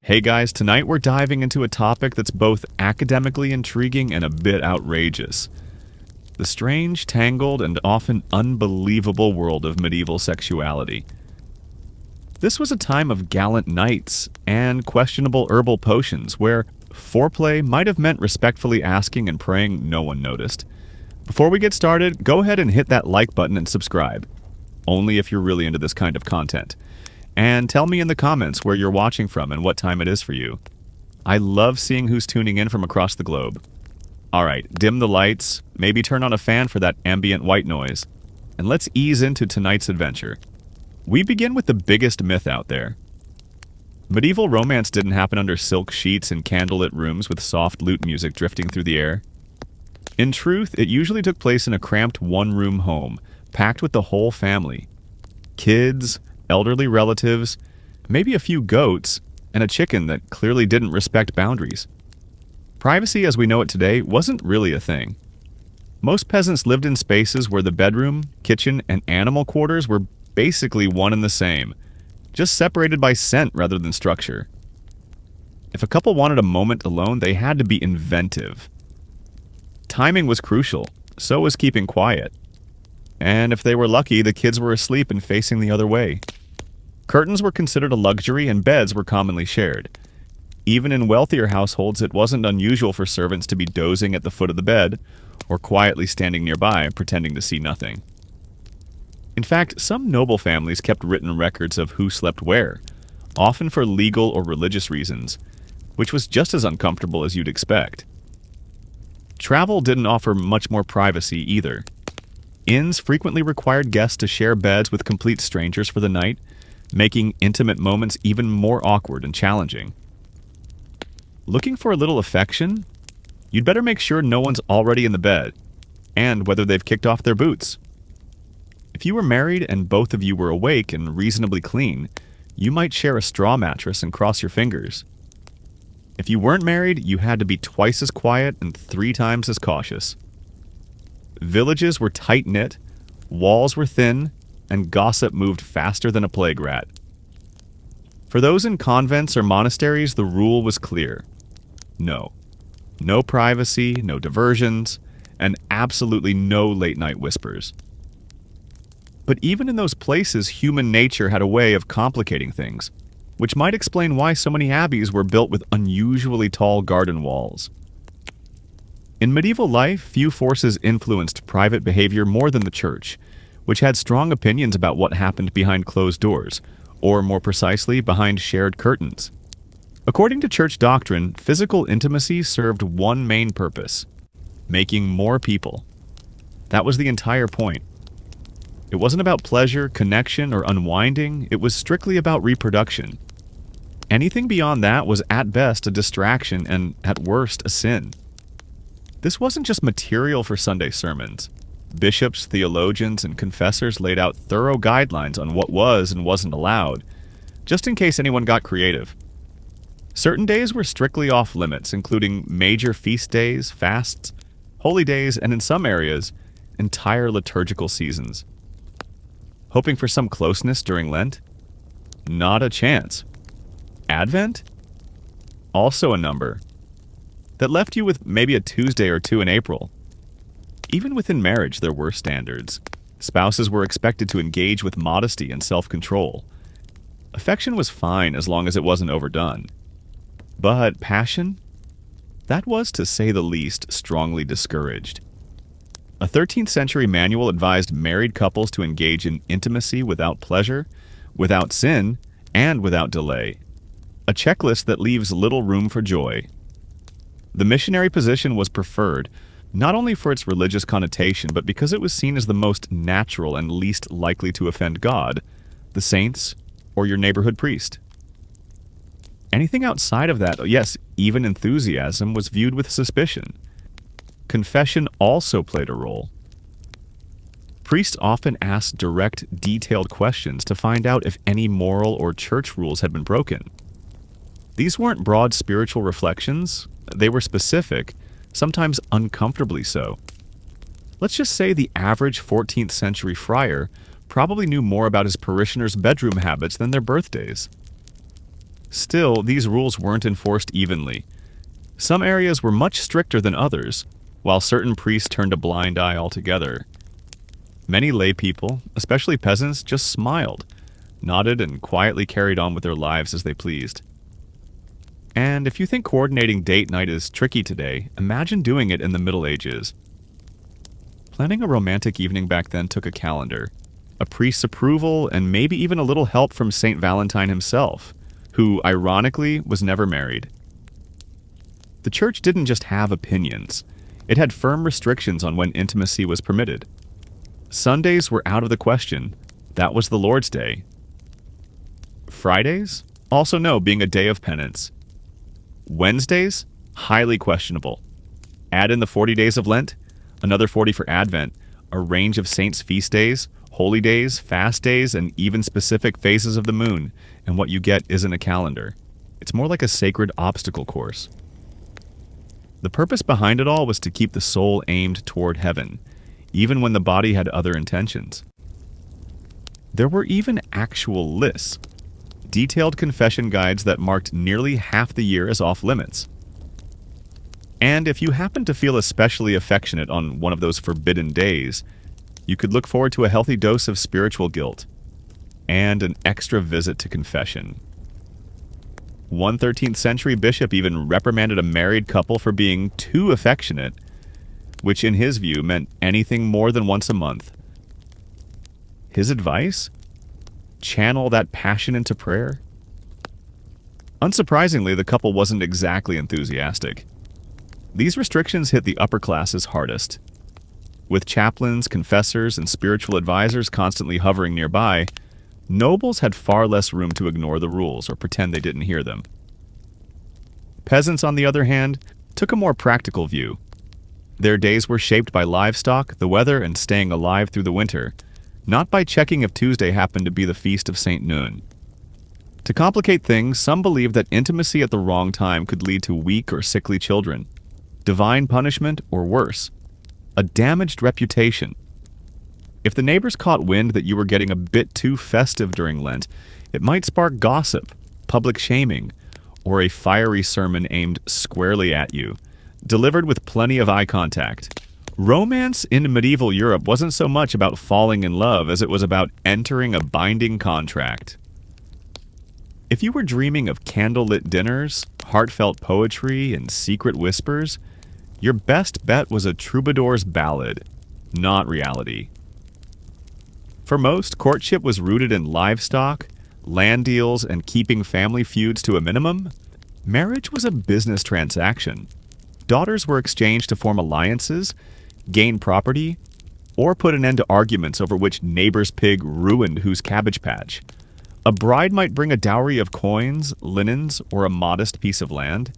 Hey guys, tonight we're diving into a topic that's both academically intriguing and a bit outrageous. The strange, tangled, and often unbelievable world of medieval sexuality. This was a time of gallant knights and questionable herbal potions where foreplay might have meant respectfully asking and praying no one noticed. Before we get started, go ahead and hit that like button and subscribe. Only if you're really into this kind of content. And tell me in the comments where you're watching from and what time it is for you. I love seeing who's tuning in from across the globe. Alright, dim the lights, maybe turn on a fan for that ambient white noise, and let's ease into tonight's adventure. We begin with the biggest myth out there. Medieval romance didn't happen under silk sheets and candlelit rooms with soft lute music drifting through the air. In truth, it usually took place in a cramped one-room home, packed with the whole family. Kids, elderly relatives, maybe a few goats, and a chicken that clearly didn't respect boundaries. Privacy as we know it today wasn't really a thing. Most peasants lived in spaces where the bedroom, kitchen, and animal quarters were basically one and the same, just separated by scent rather than structure. If a couple wanted a moment alone, they had to be inventive. Timing was crucial, so was keeping quiet. And if they were lucky, the kids were asleep and facing the other way. Curtains were considered a luxury and beds were commonly shared. Even in wealthier households, it wasn't unusual for servants to be dozing at the foot of the bed or quietly standing nearby, pretending to see nothing. In fact, some noble families kept written records of who slept where, often for legal or religious reasons, which was just as uncomfortable as you'd expect. Travel didn't offer much more privacy either. Inns frequently required guests to share beds with complete strangers for the night, making intimate moments even more awkward and challenging. Looking for a little affection? You'd better make sure no one's already in the bed, and whether they've kicked off their boots. If you were married and both of you were awake and reasonably clean, you might share a straw mattress and cross your fingers. If you weren't married, you had to be twice as quiet and 3 times as cautious. Villages were tight-knit, walls were thin, and gossip moved faster than a plague rat. For those in convents or monasteries, the rule was clear. No. No privacy, no diversions, and absolutely no late-night whispers. But even in those places, human nature had a way of complicating things, which might explain why so many abbeys were built with unusually tall garden walls. In medieval life, few forces influenced private behavior more than the church, which had strong opinions about what happened behind closed doors, or more precisely, behind shared curtains. According to church doctrine, physical intimacy served one main purpose: making more people. That was the entire point. It wasn't about pleasure, connection, or unwinding, it was strictly about reproduction. Anything beyond that was at best a distraction and, at worst, a sin. This wasn't just material for Sunday sermons. Bishops, theologians, and confessors laid out thorough guidelines on what was and wasn't allowed, just in case anyone got creative. Certain days were strictly off limits, including major feast days, fasts, holy days, and in some areas, entire liturgical seasons. Hoping for some closeness during Lent? Not a chance. Advent? Also a number. That left you with maybe a Tuesday or two in April. Even within marriage, there were standards. Spouses were expected to engage with modesty and self-control. Affection was fine as long as it wasn't overdone. But passion? That was, to say the least, strongly discouraged. A 13th century manual advised married couples to engage in intimacy without pleasure, without sin, and without delay. A checklist that leaves little room for joy. The missionary position was preferred, not only for its religious connotation, but because it was seen as the most natural and least likely to offend God, the saints, or your neighborhood priest. Anything outside of that, yes, even enthusiasm, was viewed with suspicion. Confession also played a role. Priests often asked direct, detailed questions to find out if any moral or church rules had been broken. These weren't broad spiritual reflections. They were specific, sometimes uncomfortably so. Let's just say the average 14th century friar probably knew more about his parishioners' bedroom habits than their birthdays. Still, these rules weren't enforced evenly. Some areas were much stricter than others, while certain priests turned a blind eye altogether. Many lay people, especially peasants, just smiled, nodded, and quietly carried on with their lives as they pleased. And if you think coordinating date night is tricky today, imagine doing it in the Middle Ages. Planning a romantic evening back then took a calendar, a priest's approval, and maybe even a little help from St. Valentine himself, who, ironically, was never married. The church didn't just have opinions. It had firm restrictions on when intimacy was permitted. Sundays were out of the question. That was the Lord's Day. Fridays? Also no, being a day of penance. Wednesdays? Highly questionable. Add in the 40 days of Lent, another 40 for Advent, a range of saints' feast days, holy days, fast days, and even specific phases of the moon, and what you get isn't a calendar. It's more like a sacred obstacle course. The purpose behind it all was to keep the soul aimed toward heaven, even when the body had other intentions. There were even actual lists, detailed confession guides that marked nearly half the year as off-limits. And if you happened to feel especially affectionate on one of those forbidden days, you could look forward to a healthy dose of spiritual guilt and an extra visit to confession. One 13th century bishop even reprimanded a married couple for being too affectionate, which in his view meant anything more than once a month. His advice? Channel that passion into prayer? Unsurprisingly, the couple wasn't exactly enthusiastic. These restrictions hit the upper classes hardest. With chaplains, confessors, and spiritual advisors constantly hovering nearby, nobles had far less room to ignore the rules or pretend they didn't hear them. Peasants, on the other hand, took a more practical view. Their days were shaped by livestock, the weather, and staying alive through the winter, not by checking if Tuesday happened to be the feast of St. Noon. To complicate things, some believed that intimacy at the wrong time could lead to weak or sickly children, divine punishment, or worse, a damaged reputation. If the neighbors caught wind that you were getting a bit too festive during Lent, it might spark gossip, public shaming, or a fiery sermon aimed squarely at you, delivered with plenty of eye contact. Romance in medieval Europe wasn't so much about falling in love as it was about entering a binding contract. If you were dreaming of candlelit dinners, heartfelt poetry, and secret whispers, your best bet was a troubadour's ballad, not reality. For most, courtship was rooted in livestock, land deals, and keeping family feuds to a minimum. Marriage was a business transaction. Daughters were exchanged to form alliances, gain property, or put an end to arguments over which neighbor's pig ruined whose cabbage patch. A bride might bring a dowry of coins, linens, or a modest piece of land.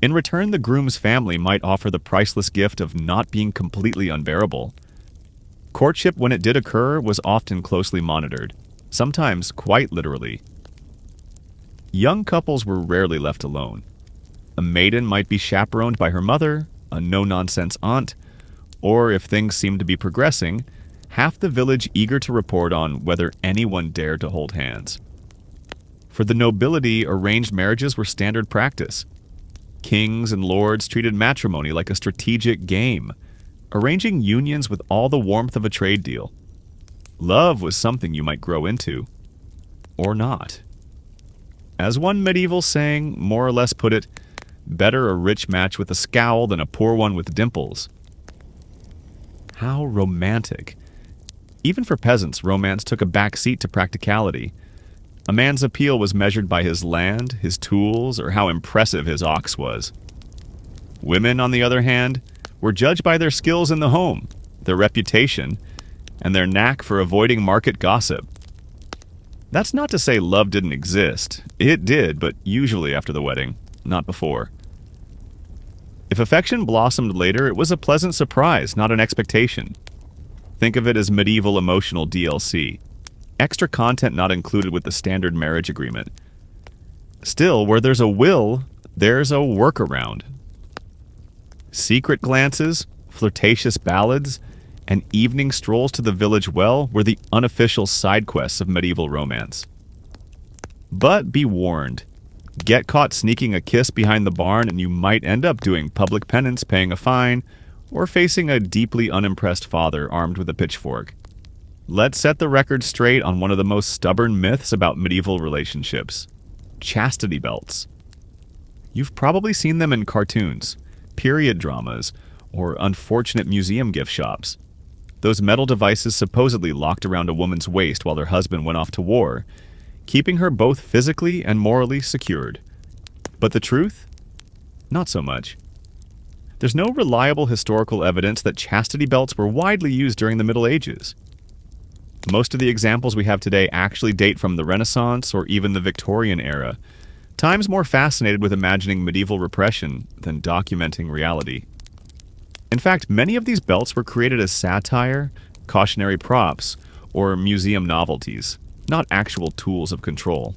In return, the groom's family might offer the priceless gift of not being completely unbearable. Courtship, when it did occur, was often closely monitored, sometimes quite literally. Young couples were rarely left alone. A maiden might be chaperoned by her mother, a no-nonsense aunt, or if things seemed to be progressing, half the village eager to report on whether anyone dared to hold hands. For the nobility, arranged marriages were standard practice. Kings and lords treated matrimony like a strategic game, arranging unions with all the warmth of a trade deal. Love was something you might grow into, or not. As one medieval saying more or less put it, better a rich match with a scowl than a poor one with dimples. How romantic. Even for peasants, romance took a back seat to practicality. A man's appeal was measured by his land, his tools, or how impressive his ox was. Women, on the other hand, were judged by their skills in the home, their reputation, and their knack for avoiding market gossip. That's not to say love didn't exist. It did, but usually after the wedding, not before. If affection blossomed later, it was a pleasant surprise, not an expectation. Think of it as medieval emotional DLC. Extra content not included with the standard marriage agreement. Still, where there's a will, there's a workaround. Secret glances, flirtatious ballads, and evening strolls to the village well were the unofficial side quests of medieval romance. But be warned. Get caught sneaking a kiss behind the barn and you might end up doing public penance, paying a fine, or facing a deeply unimpressed father armed with a pitchfork. Let's set the record straight on one of the most stubborn myths about medieval relationships: chastity belts. You've probably seen them in cartoons, period dramas, or unfortunate museum gift shops. Those metal devices supposedly locked around a woman's waist while her husband went off to war, keeping her both physically and morally secured. But the truth? Not so much. There's no reliable historical evidence that chastity belts were widely used during the Middle Ages. Most of the examples we have today actually date from the Renaissance or even the Victorian era, times more fascinated with imagining medieval repression than documenting reality. In fact, many of these belts were created as satire, cautionary props, or museum novelties, not actual tools of control.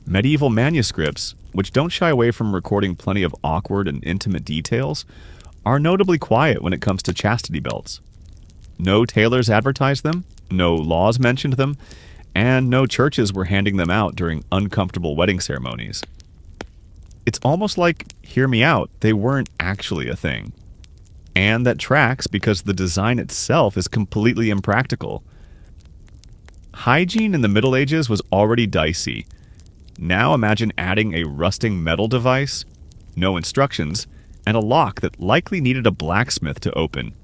Medieval manuscripts, which don't shy away from recording plenty of awkward and intimate details, are notably quiet when it comes to chastity belts. No tailors advertised them, no laws mentioned them, and no churches were handing them out during uncomfortable wedding ceremonies. It's almost like, hear me out, they weren't actually a thing. And that tracks because the design itself is completely impractical. Hygiene in the Middle Ages was already dicey. Now imagine adding a rusting metal device, no instructions, and a lock that likely needed a blacksmith to open.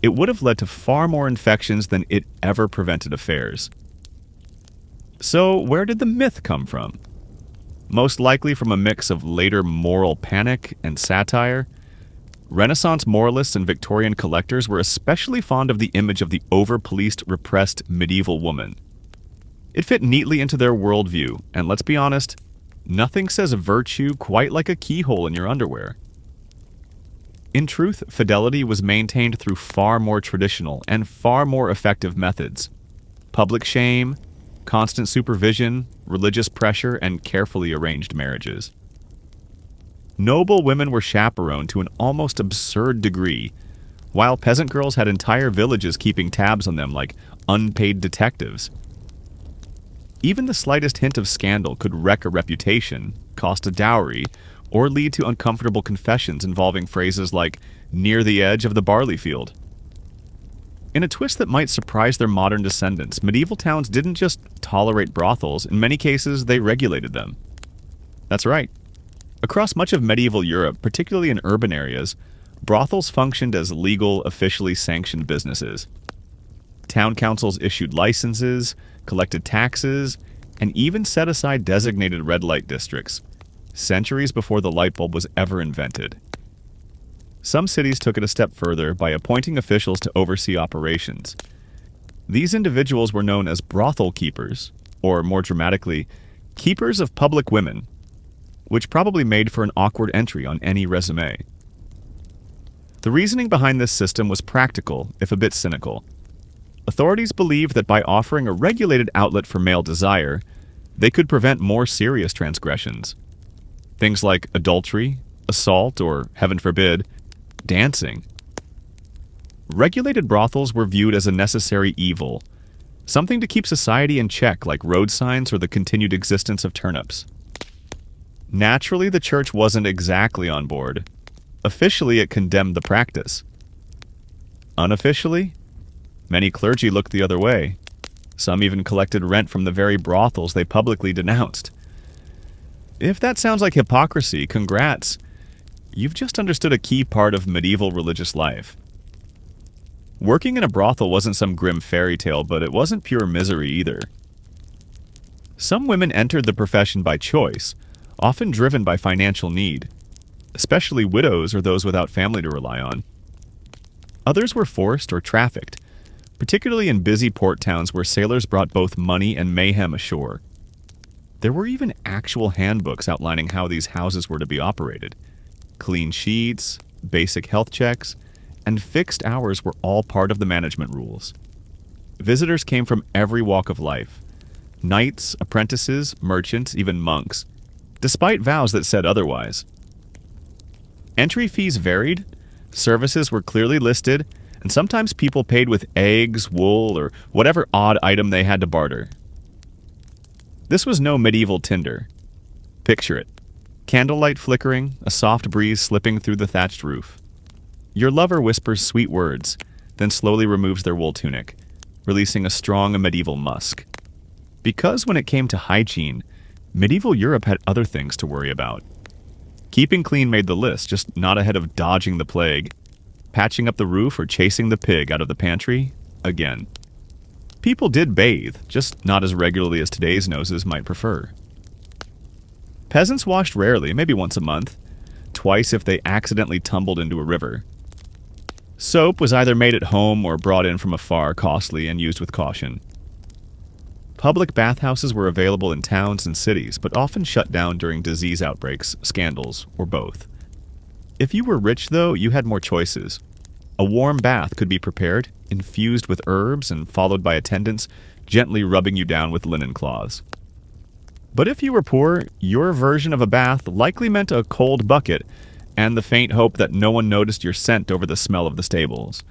It would have led to far more infections than it ever prevented affairs. So, where did the myth come from? Most likely from a mix of later moral panic and satire. Renaissance moralists and Victorian collectors were especially fond of the image of the over-policed, repressed medieval woman. It fit neatly into their worldview, and let's be honest, nothing says virtue quite like a keyhole in your underwear. In truth, fidelity was maintained through far more traditional and far more effective methods: public shame, constant supervision, religious pressure, and carefully arranged marriages. Noble women were chaperoned to an almost absurd degree, while peasant girls had entire villages keeping tabs on them like unpaid detectives. Even the slightest hint of scandal could wreck a reputation, cost a dowry, or lead to uncomfortable confessions involving phrases like "near the edge of the barley field." In a twist that might surprise their modern descendants, medieval towns didn't just tolerate brothels, in many cases they regulated them. That's right. Across much of medieval Europe, particularly in urban areas, brothels functioned as legal, officially sanctioned businesses. Town councils issued licenses, collected taxes, and even set aside designated red light districts, centuries before the light bulb was ever invented. Some cities took it a step further by appointing officials to oversee operations. These individuals were known as brothel keepers, or more dramatically, keepers of public women, which probably made for an awkward entry on any resume. The reasoning behind this system was practical, if a bit cynical. Authorities believed that by offering a regulated outlet for male desire, they could prevent more serious transgressions. Things like adultery, assault, or, heaven forbid, dancing. Regulated brothels were viewed as a necessary evil, something to keep society in check like road signs or the continued existence of turnips. Naturally, the church wasn't exactly on board. Officially, it condemned the practice. Unofficially, many clergy looked the other way. Some even collected rent from the very brothels they publicly denounced. If that sounds like hypocrisy, congrats. You've just understood a key part of medieval religious life. Working in a brothel wasn't some grim fairy tale, but it wasn't pure misery either. Some women entered the profession by choice, often driven by financial need, especially widows or those without family to rely on. Others were forced or trafficked, particularly in busy port towns where sailors brought both money and mayhem ashore. There were even actual handbooks outlining how these houses were to be operated. Clean sheets, basic health checks, and fixed hours were all part of the management rules. Visitors came from every walk of life: knights, apprentices, merchants, even monks, despite vows that said otherwise. Entry fees varied, services were clearly listed, and sometimes people paid with eggs, wool, or whatever odd item they had to barter. This was no medieval Tinder. Picture it. Candlelight flickering, a soft breeze slipping through the thatched roof. Your lover whispers sweet words, then slowly removes their wool tunic, releasing a strong medieval musk. Because when it came to hygiene, medieval Europe had other things to worry about. Keeping clean made the list, just not ahead of dodging the plague, patching up the roof, or chasing the pig out of the pantry again. People did bathe, just not as regularly as today's noses might prefer. Peasants washed rarely, maybe once a month, twice if they accidentally tumbled into a river. Soap was either made at home or brought in from afar, costly and used with caution. Public bathhouses were available in towns and cities, but often shut down during disease outbreaks, scandals, or both. If you were rich, though, you had more choices. A warm bath could be prepared, infused with herbs, and followed by attendants gently rubbing you down with linen cloths. But if you were poor, your version of a bath likely meant a cold bucket and the faint hope that no one noticed your scent over the smell of the stables.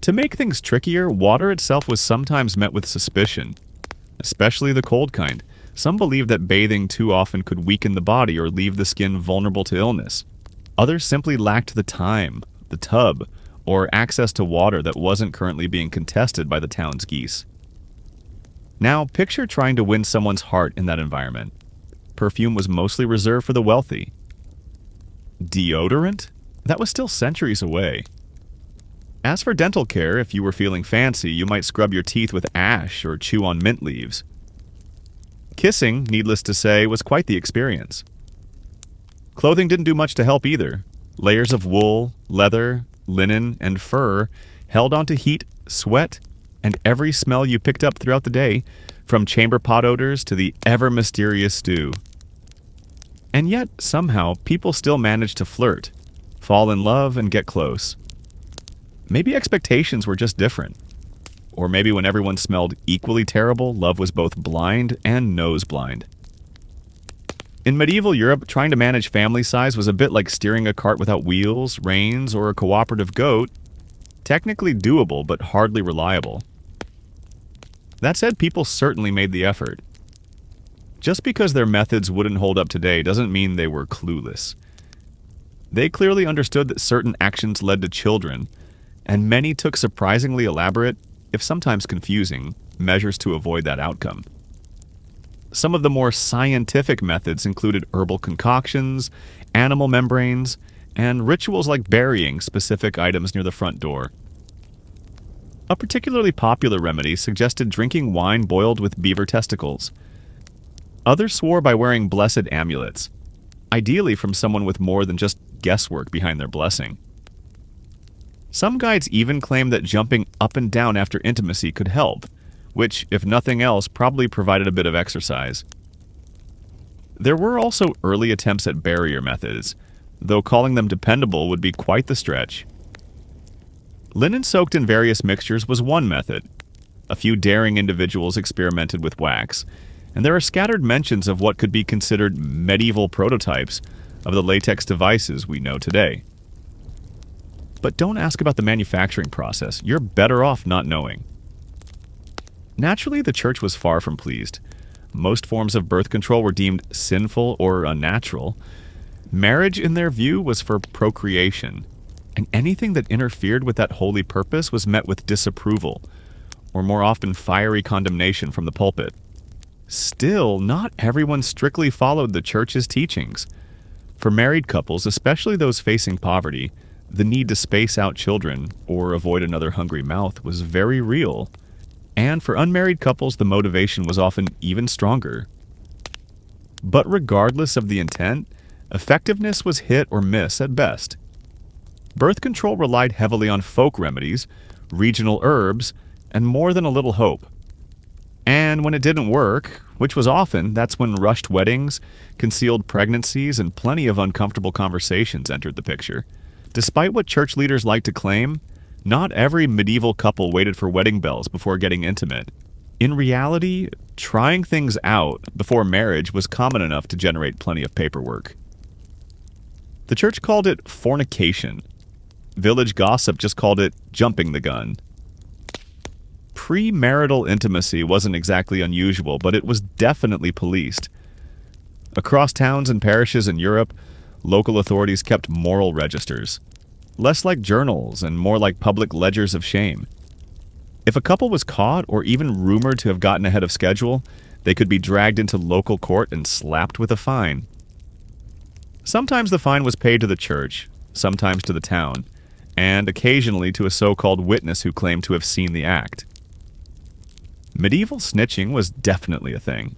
To make things trickier, water itself was sometimes met with suspicion, especially the cold kind. Some believed that bathing too often could weaken the body or leave the skin vulnerable to illness. Others simply lacked the time, the tub, or access to water that wasn't currently being contested by the town's geese. Now, picture trying to win someone's heart in that environment. Perfume was mostly reserved for the wealthy. Deodorant? That was still centuries away. As for dental care, if you were feeling fancy, you might scrub your teeth with ash or chew on mint leaves. Kissing, needless to say, was quite the experience. Clothing didn't do much to help either. Layers of wool, leather, linen, and fur held onto heat, sweat, and every smell you picked up throughout the day, from chamber pot odors to the ever-mysterious stew. And yet, somehow, people still managed to flirt, fall in love, and get close. Maybe expectations were just different. Or maybe when everyone smelled equally terrible, love was both blind and nose-blind. In medieval Europe, trying to manage family size was a bit like steering a cart without wheels, reins, or a cooperative goat. Technically doable, but hardly reliable. That said, people certainly made the effort. Just because their methods wouldn't hold up today doesn't mean they were clueless. They clearly understood that certain actions led to children, and many took surprisingly elaborate, if sometimes confusing, measures to avoid that outcome. Some of the more scientific methods included herbal concoctions, animal membranes, and rituals like burying specific items near the front door. A particularly popular remedy suggested drinking wine boiled with beaver testicles. Others swore by wearing blessed amulets, ideally from someone with more than just guesswork behind their blessing. Some guides even claimed that jumping up and down after intimacy could help, which, if nothing else, probably provided a bit of exercise. There were also early attempts at barrier methods, though calling them dependable would be quite the stretch. Linen soaked in various mixtures was one method. A few daring individuals experimented with wax, and there are scattered mentions of what could be considered medieval prototypes of the latex devices we know today. But don't ask about the manufacturing process. You're better off not knowing. Naturally, the church was far from pleased. Most forms of birth control were deemed sinful or unnatural. Marriage, in their view, was for procreation, and anything that interfered with that holy purpose was met with disapproval, or more often fiery condemnation from the pulpit. Still, not everyone strictly followed the church's teachings. For married couples, especially those facing poverty, the need to space out children or avoid another hungry mouth was very real. And for unmarried couples, the motivation was often even stronger. But regardless of the intent, effectiveness was hit or miss at best. Birth control relied heavily on folk remedies, regional herbs, and more than a little hope. And when it didn't work, which was often, that's when rushed weddings, concealed pregnancies, and plenty of uncomfortable conversations entered the picture. Despite what church leaders like to claim, not every medieval couple waited for wedding bells before getting intimate. In reality, trying things out before marriage was common enough to generate plenty of paperwork. The church called it fornication. Village gossip just called it jumping the gun. premarital intimacy wasn't exactly unusual, but it was definitely policed. Across towns and parishes in Europe, local authorities kept moral registers, less like journals and more like public ledgers of shame. If a couple was caught or even rumored to have gotten ahead of schedule, they could be dragged into local court and slapped with a fine. Sometimes the fine was paid to the church, sometimes to the town, and occasionally to a so-called witness who claimed to have seen the act. Medieval snitching was definitely a thing.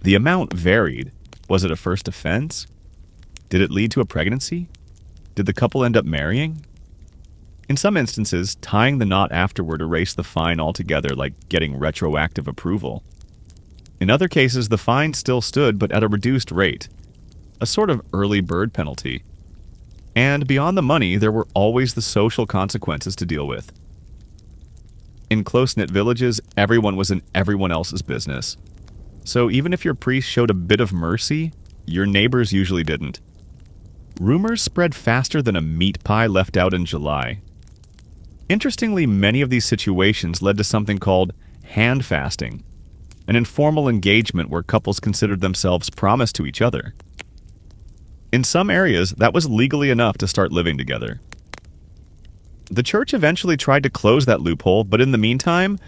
The amount varied. Was it a first offense? Did it lead to a pregnancy? Did the couple end up marrying? In some instances, tying the knot afterward erased the fine altogether, like getting retroactive approval. In other cases, the fine still stood, but at a reduced rate, a sort of early bird penalty. And beyond the money, there were always the social consequences to deal with. In close-knit villages, everyone was in everyone else's business. So even if your priest showed a bit of mercy, your neighbors usually didn't. Rumors spread faster than a meat pie left out in July. Interestingly, many of these situations led to something called hand fasting, an informal engagement where couples considered themselves promised to each other. In some areas, that was legally enough to start living together. The church eventually tried to close that loophole, but in the meantime,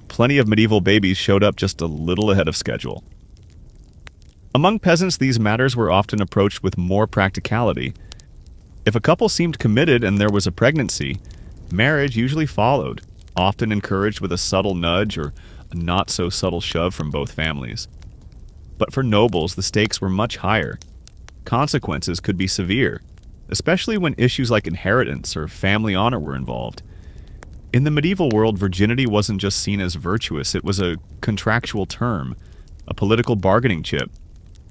plenty of medieval babies showed up just a little ahead of schedule. Among peasants, these matters were often approached with more practicality. If a couple seemed committed and there was a pregnancy, marriage usually followed, often encouraged with a subtle nudge or a not-so-subtle shove from both families. But for nobles, the stakes were much higher. Consequences could be severe, especially when issues like inheritance or family honor were involved. In the medieval world, virginity wasn't just seen as virtuous, it was a contractual term, a political bargaining chip,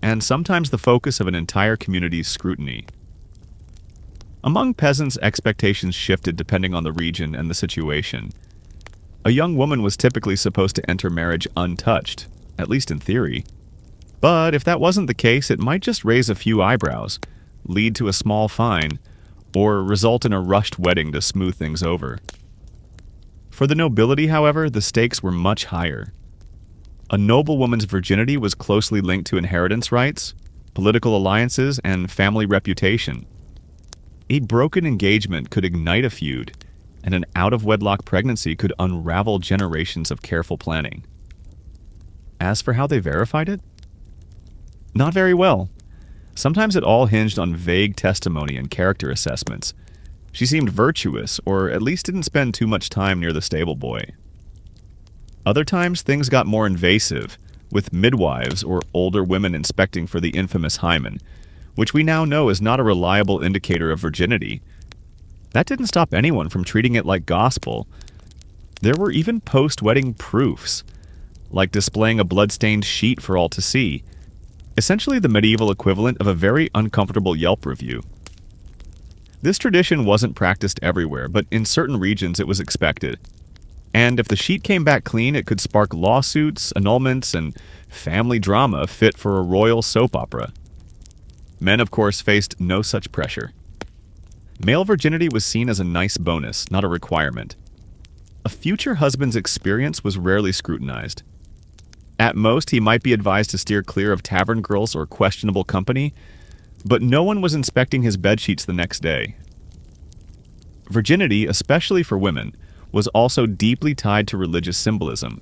and sometimes the focus of an entire community's scrutiny. Among peasants, expectations shifted depending on the region and the situation. A young woman was typically supposed to enter marriage untouched, at least in theory. But if that wasn't the case, it might just raise a few eyebrows, lead to a small fine, or result in a rushed wedding to smooth things over. For the nobility, however, the stakes were much higher. A noblewoman's virginity was closely linked to inheritance rights, political alliances, and family reputation. A broken engagement could ignite a feud, and an out-of-wedlock pregnancy could unravel generations of careful planning. As for how they verified it? Not very well. Sometimes it all hinged on vague testimony and character assessments. She seemed virtuous, or at least didn't spend too much time near the stable boy. Other times, things got more invasive, with midwives or older women inspecting for the infamous hymen, which we now know is not a reliable indicator of virginity. That didn't stop anyone from treating it like gospel. There were even post-wedding proofs, like displaying a blood-stained sheet for all to see, essentially the medieval equivalent of a very uncomfortable Yelp review. This tradition wasn't practiced everywhere, but in certain regions it was expected. And if the sheet came back clean, it could spark lawsuits, annulments, and family drama fit for a royal soap opera. Men, of course, faced no such pressure. Male virginity was seen as a nice bonus, not a requirement. A future husband's experience was rarely scrutinized. At most, he might be advised to steer clear of tavern girls or questionable company, but no one was inspecting his bedsheets the next day. Virginity, especially for women, was also deeply tied to religious symbolism.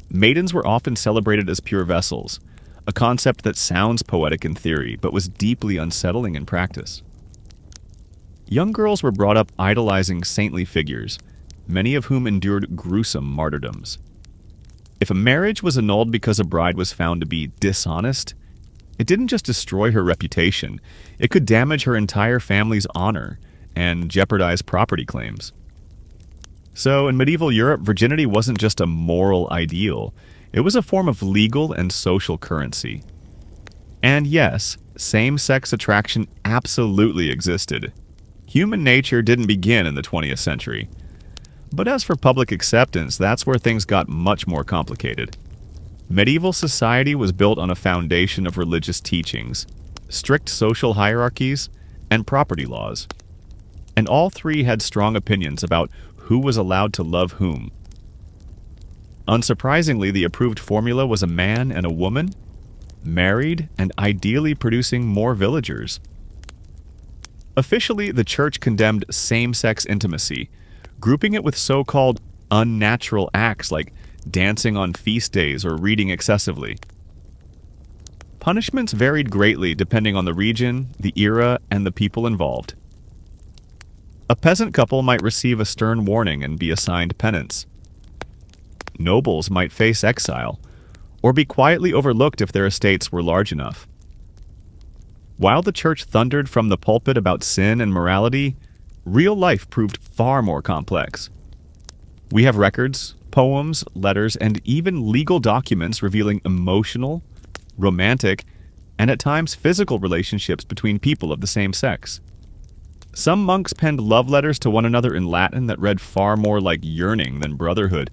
Maidens were often celebrated as pure vessels, a concept that sounds poetic in theory, but was deeply unsettling in practice. Young girls were brought up idolizing saintly figures, many of whom endured gruesome martyrdoms. If a marriage was annulled because a bride was found to be dishonest, it didn't just destroy her reputation, it could damage her entire family's honor and jeopardize property claims. So in medieval Europe, virginity wasn't just a moral ideal, it was a form of legal and social currency. And yes, same-sex attraction absolutely existed. Human nature didn't begin in the 20th century. But as for public acceptance, that's where things got much more complicated. Medieval society was built on a foundation of religious teachings, strict social hierarchies, and property laws. And all three had strong opinions about who was allowed to love whom. Unsurprisingly, the approved formula was a man and a woman, married and ideally producing more villagers. Officially, the church condemned same-sex intimacy, grouping it with so-called unnatural acts like dancing on feast days or reading excessively. Punishments varied greatly depending on the region, the era, and the people involved. A peasant couple might receive a stern warning and be assigned penance. Nobles might face exile, or be quietly overlooked if their estates were large enough. While the church thundered from the pulpit about sin and morality, real life proved far more complex. We have records, poems, letters, and even legal documents revealing emotional, romantic, and at times physical relationships between people of the same sex. Some monks penned love letters to one another in Latin that read far more like yearning than brotherhood.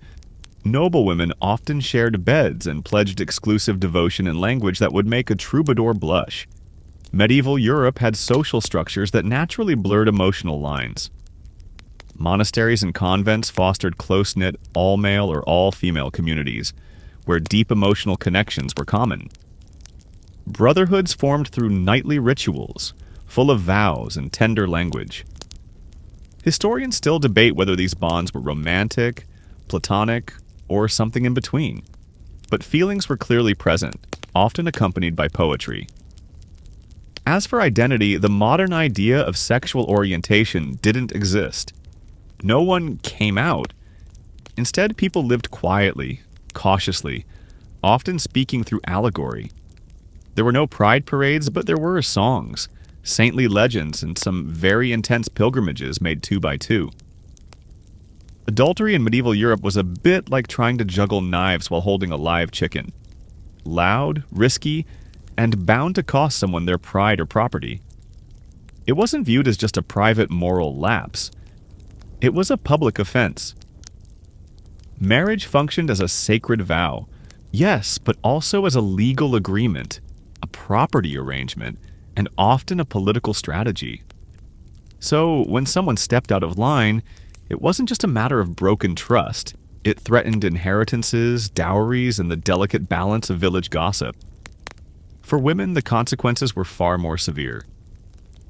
Noblewomen often shared beds and pledged exclusive devotion in language that would make a troubadour blush. Medieval Europe had social structures that naturally blurred emotional lines. Monasteries and convents fostered close-knit, all-male or all-female communities, where deep emotional connections were common. Brotherhoods formed through nightly rituals, full of vows and tender language. Historians still debate whether these bonds were romantic, platonic, or something in between, but feelings were clearly present, often accompanied by poetry. As for identity, the modern idea of sexual orientation didn't exist. No one came out. Instead, people lived quietly, cautiously, often speaking through allegory. There were no pride parades, but there were songs, saintly legends, and some very intense pilgrimages made 2 by 2. Adultery in medieval Europe was a bit like trying to juggle knives while holding a live chicken. Loud, risky, and bound to cost someone their pride or property. It wasn't viewed as just a private moral lapse. It was a public offense. Marriage functioned as a sacred vow, yes, but also as a legal agreement, a property arrangement, and often a political strategy. So, when someone stepped out of line, it wasn't just a matter of broken trust. It threatened inheritances, dowries, and the delicate balance of village gossip. For women, the consequences were far more severe.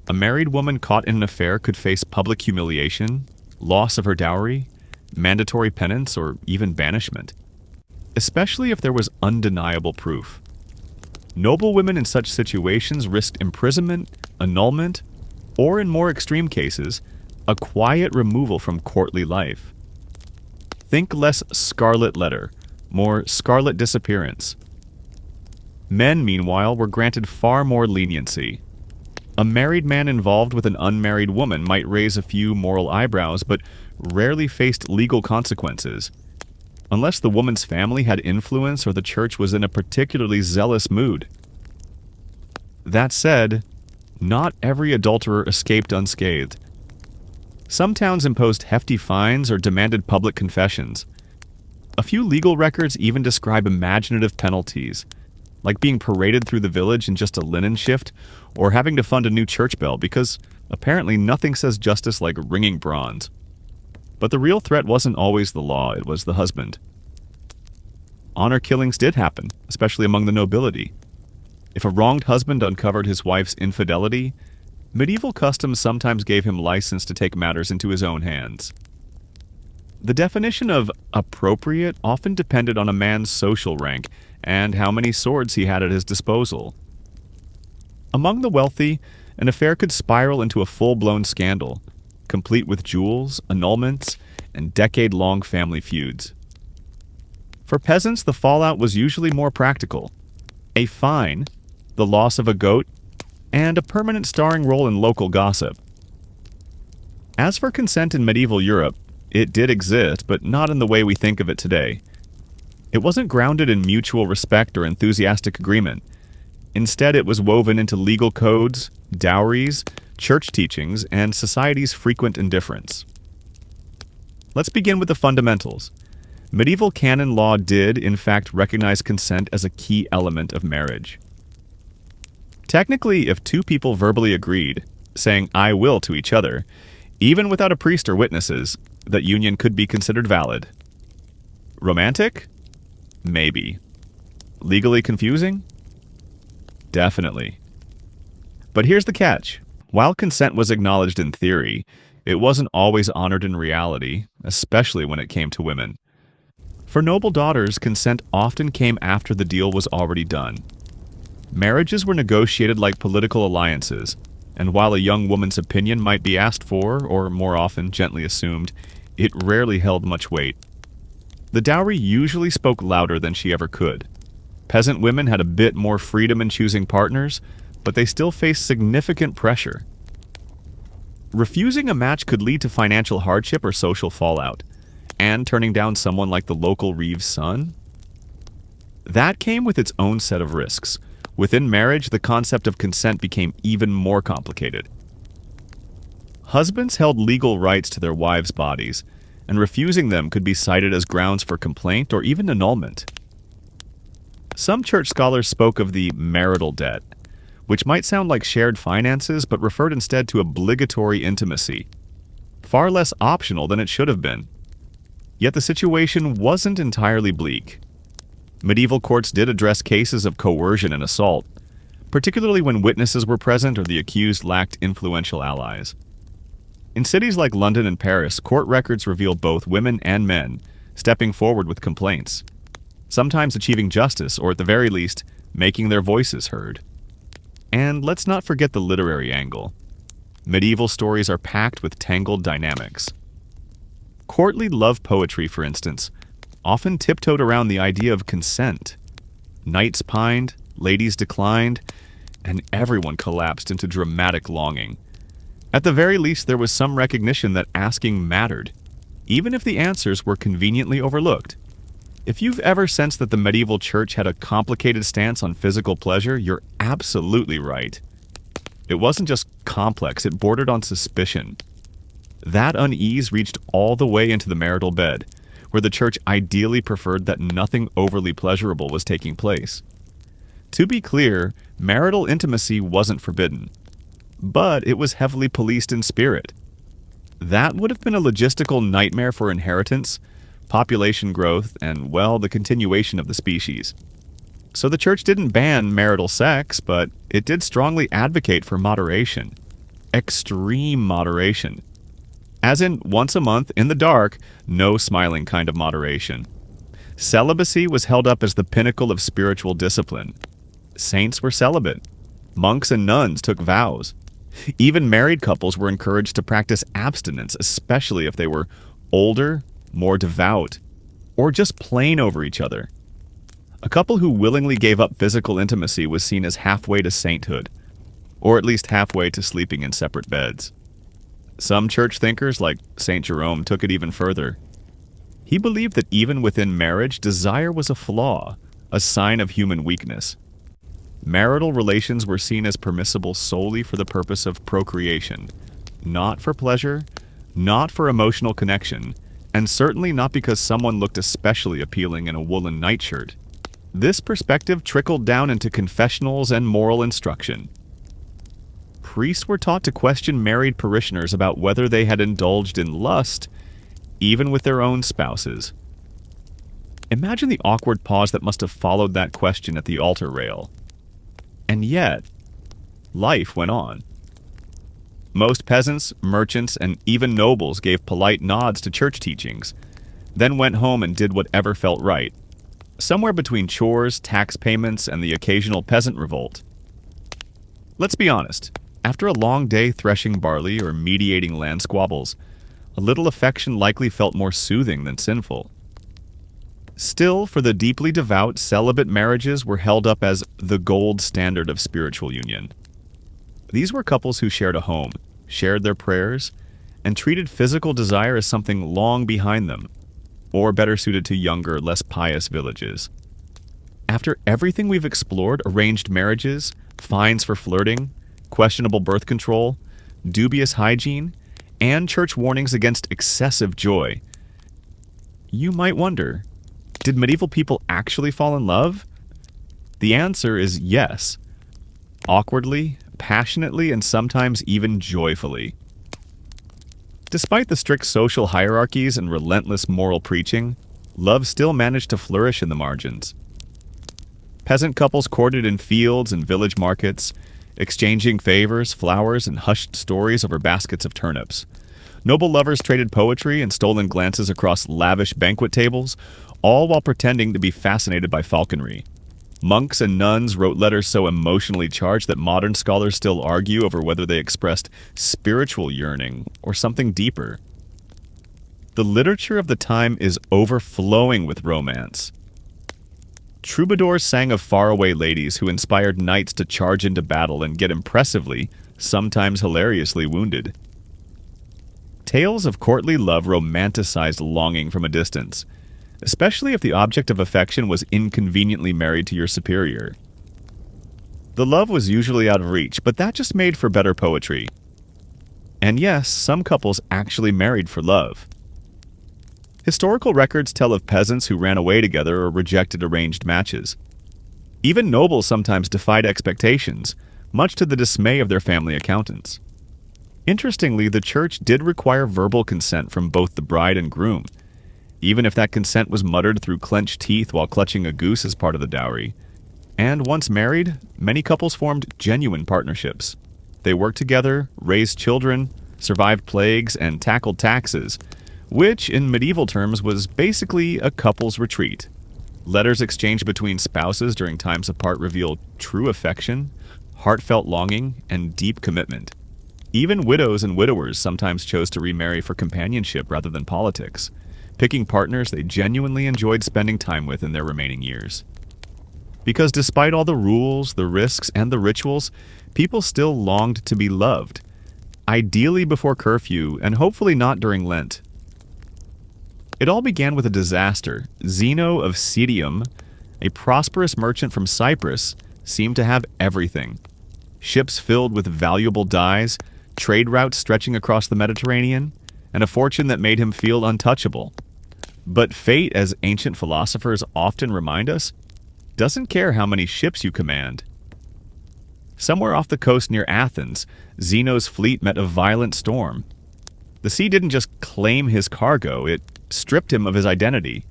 A married woman caught in an affair could face public humiliation, loss of her dowry, mandatory penance, or even banishment, especially if there was undeniable proof. Noble women in such situations risked imprisonment, annulment, or in more extreme cases, a quiet removal from courtly life. Think less scarlet letter, more scarlet disappearance. Men, meanwhile, were granted far more leniency. A married man involved with an unmarried woman might raise a few moral eyebrows, but rarely faced legal consequences, unless the woman's family had influence or the church was in a particularly zealous mood. That said, not every adulterer escaped unscathed. Some towns imposed hefty fines or demanded public confessions. A few legal records even describe imaginative penalties, like being paraded through the village in just a linen shift, or having to fund a new church bell, because apparently nothing says justice like ringing bronze. But the real threat wasn't always the law, it was the husband. Honor killings did happen, especially among the nobility. If a wronged husband uncovered his wife's infidelity, medieval customs sometimes gave him license to take matters into his own hands. The definition of appropriate often depended on a man's social rank and how many swords he had at his disposal. Among the wealthy, an affair could spiral into a full-blown scandal, complete with jewels, annulments, and decade-long family feuds. For peasants, the fallout was usually more practical. A fine, the loss of a goat, and a permanent starring role in local gossip. As for consent in medieval Europe, it did exist, but not in the way we think of it today. It wasn't grounded in mutual respect or enthusiastic agreement. Instead, it was woven into legal codes, dowries, church teachings, and society's frequent indifference. Let's begin with the fundamentals. Medieval canon law did, in fact, recognize consent as a key element of marriage. Technically, if two people verbally agreed, saying "I will" to each other, even without a priest or witnesses, that union could be considered valid. Romantic? Maybe. Legally confusing? Definitely. But here's the catch. While consent was acknowledged in theory, it wasn't always honored in reality, especially when it came to women. For noble daughters, consent often came after the deal was already done. Marriages were negotiated like political alliances, and while a young woman's opinion might be asked for, or more often gently assumed, it rarely held much weight. The dowry usually spoke louder than she ever could. Peasant women had a bit more freedom in choosing partners, but they still faced significant pressure. Refusing a match could lead to financial hardship or social fallout, and turning down someone like the local Reeves' son? That came with its own set of risks. Within marriage, the concept of consent became even more complicated. Husbands held legal rights to their wives' bodies, and refusing them could be cited as grounds for complaint or even annulment. Some church scholars spoke of the marital debt, which might sound like shared finances but referred instead to obligatory intimacy, far less optional than it should have been. Yet the situation wasn't entirely bleak. Medieval courts did address cases of coercion and assault, particularly when witnesses were present or the accused lacked influential allies. In cities like London and Paris, court records reveal both women and men stepping forward with complaints, sometimes achieving justice or at the very least, making their voices heard. And let's not forget the literary angle. Medieval stories are packed with tangled dynamics. Courtly love poetry, for instance, often tiptoed around the idea of consent. Knights pined, ladies declined, and everyone collapsed into dramatic longing. At the very least, there was some recognition that asking mattered, even if the answers were conveniently overlooked. If you've ever sensed that the medieval church had a complicated stance on physical pleasure, you're absolutely right. It wasn't just complex, it bordered on suspicion. That unease reached all the way into the marital bed, where the church ideally preferred that nothing overly pleasurable was taking place. To be clear, marital intimacy wasn't forbidden, but it was heavily policed in spirit. That would have been a logistical nightmare for inheritance, population growth, and, well, the continuation of the species. So the church didn't ban marital sex, but it did strongly advocate for moderation. Extreme moderation. As in, once a month, in the dark, no smiling kind of moderation. Celibacy was held up as the pinnacle of spiritual discipline. Saints were celibate. Monks and nuns took vows. Even married couples were encouraged to practice abstinence, especially if they were older, more devout, or just plain over each other. A couple who willingly gave up physical intimacy was seen as halfway to sainthood, or at least halfway to sleeping in separate beds. Some church thinkers, like St. Jerome, took it even further. He believed that even within marriage, desire was a flaw, a sign of human weakness. Marital relations were seen as permissible solely for the purpose of procreation, not for pleasure, not for emotional connection, and certainly not because someone looked especially appealing in a woolen nightshirt. This perspective trickled down into confessionals and moral instruction. Priests were taught to question married parishioners about whether they had indulged in lust, even with their own spouses. Imagine the awkward pause that must have followed that question at the altar rail. And yet, life went on. Most peasants, merchants, and even nobles gave polite nods to church teachings, then went home and did whatever felt right, somewhere between chores, tax payments, and the occasional peasant revolt. Let's be honest. After a long day threshing barley or mediating land squabbles, a little affection likely felt more soothing than sinful. Still, for the deeply devout, celibate marriages were held up as the gold standard of spiritual union. These were couples who shared a home, shared their prayers, and treated physical desire as something long behind them, or better suited to younger, less pious villages. After everything we've explored, arranged marriages, fines for flirting, questionable birth control, dubious hygiene, and church warnings against excessive joy, you might wonder, did medieval people actually fall in love? The answer is yes. Awkwardly, passionately, and sometimes even joyfully. Despite the strict social hierarchies and relentless moral preaching, love still managed to flourish in the margins. Peasant couples courted in fields and village markets, exchanging favors, flowers, and hushed stories over baskets of turnips. Noble lovers traded poetry and stolen glances across lavish banquet tables, all while pretending to be fascinated by falconry. Monks and nuns wrote letters so emotionally charged that modern scholars still argue over whether they expressed spiritual yearning or something deeper. The literature of the time is overflowing with romance. Troubadours sang of faraway ladies who inspired knights to charge into battle and get impressively, sometimes hilariously wounded. Tales of courtly love romanticized longing from a distance, especially if the object of affection was inconveniently married to your superior. The love was usually out of reach, but that just made for better poetry. And yes, some couples actually married for love. Historical records tell of peasants who ran away together or rejected arranged matches. Even nobles sometimes defied expectations, much to the dismay of their family accountants. Interestingly, the church did require verbal consent from both the bride and groom, even if that consent was muttered through clenched teeth while clutching a goose as part of the dowry. And once married, many couples formed genuine partnerships. They worked together, raised children, survived plagues, and tackled taxes, which, in medieval terms, was basically a couple's retreat. Letters exchanged between spouses during times apart reveal true affection, heartfelt longing, and deep commitment. Even widows and widowers sometimes chose to remarry for companionship rather than politics, picking partners they genuinely enjoyed spending time with in their remaining years. Because despite all the rules, the risks, and the rituals, people still longed to be loved, ideally before curfew and hopefully not during Lent. It all began with a disaster. Zeno of Citium, a prosperous merchant from Cyprus, seemed to have everything. Ships filled with valuable dyes, trade routes stretching across the Mediterranean, and a fortune that made him feel untouchable. But fate, as ancient philosophers often remind us, doesn't care how many ships you command. Somewhere off the coast near Athens, Zeno's fleet met a violent storm. The sea didn't just claim his cargo, it stripped him of his identity.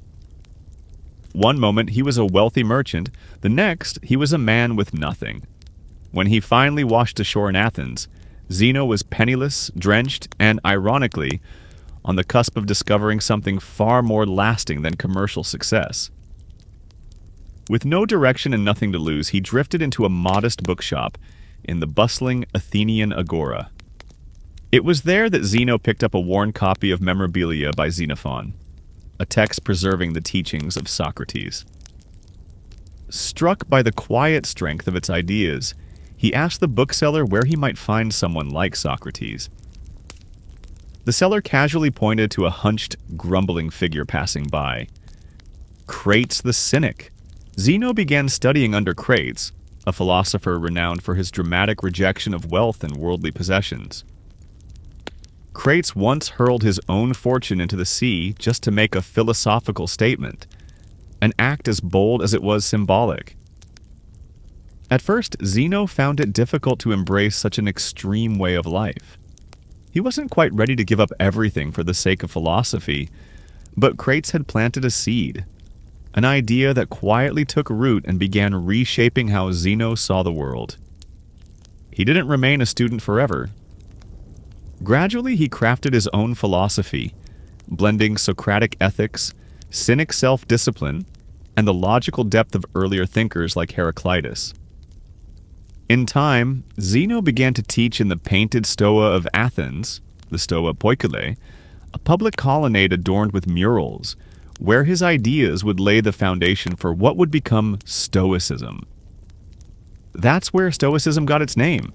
One moment he was a wealthy merchant, the next he was a man with nothing. When he finally washed ashore in Athens, Zeno was penniless, drenched, and, ironically, on the cusp of discovering something far more lasting than commercial success. With no direction and nothing to lose, he drifted into a modest bookshop in the bustling Athenian agora. It was there that Zeno picked up a worn copy of Memorabilia by Xenophon, a text preserving the teachings of Socrates. Struck by the quiet strength of its ideas, he asked the bookseller where he might find someone like Socrates. The seller casually pointed to a hunched, grumbling figure passing by. Crates the Cynic. Zeno began studying under Crates, a philosopher renowned for his dramatic rejection of wealth and worldly possessions. Crates once hurled his own fortune into the sea just to make a philosophical statement, an act as bold as it was symbolic. At first, Zeno found it difficult to embrace such an extreme way of life. He wasn't quite ready to give up everything for the sake of philosophy, but Crates had planted a seed, an idea that quietly took root and began reshaping how Zeno saw the world. He didn't remain a student forever. Gradually, he crafted his own philosophy, blending Socratic ethics, Cynic self-discipline, and the logical depth of earlier thinkers like Heraclitus. In time, Zeno began to teach in the painted Stoa of Athens, the Stoa Poikile, a public colonnade adorned with murals, where his ideas would lay the foundation for what would become Stoicism. That's where Stoicism got its name,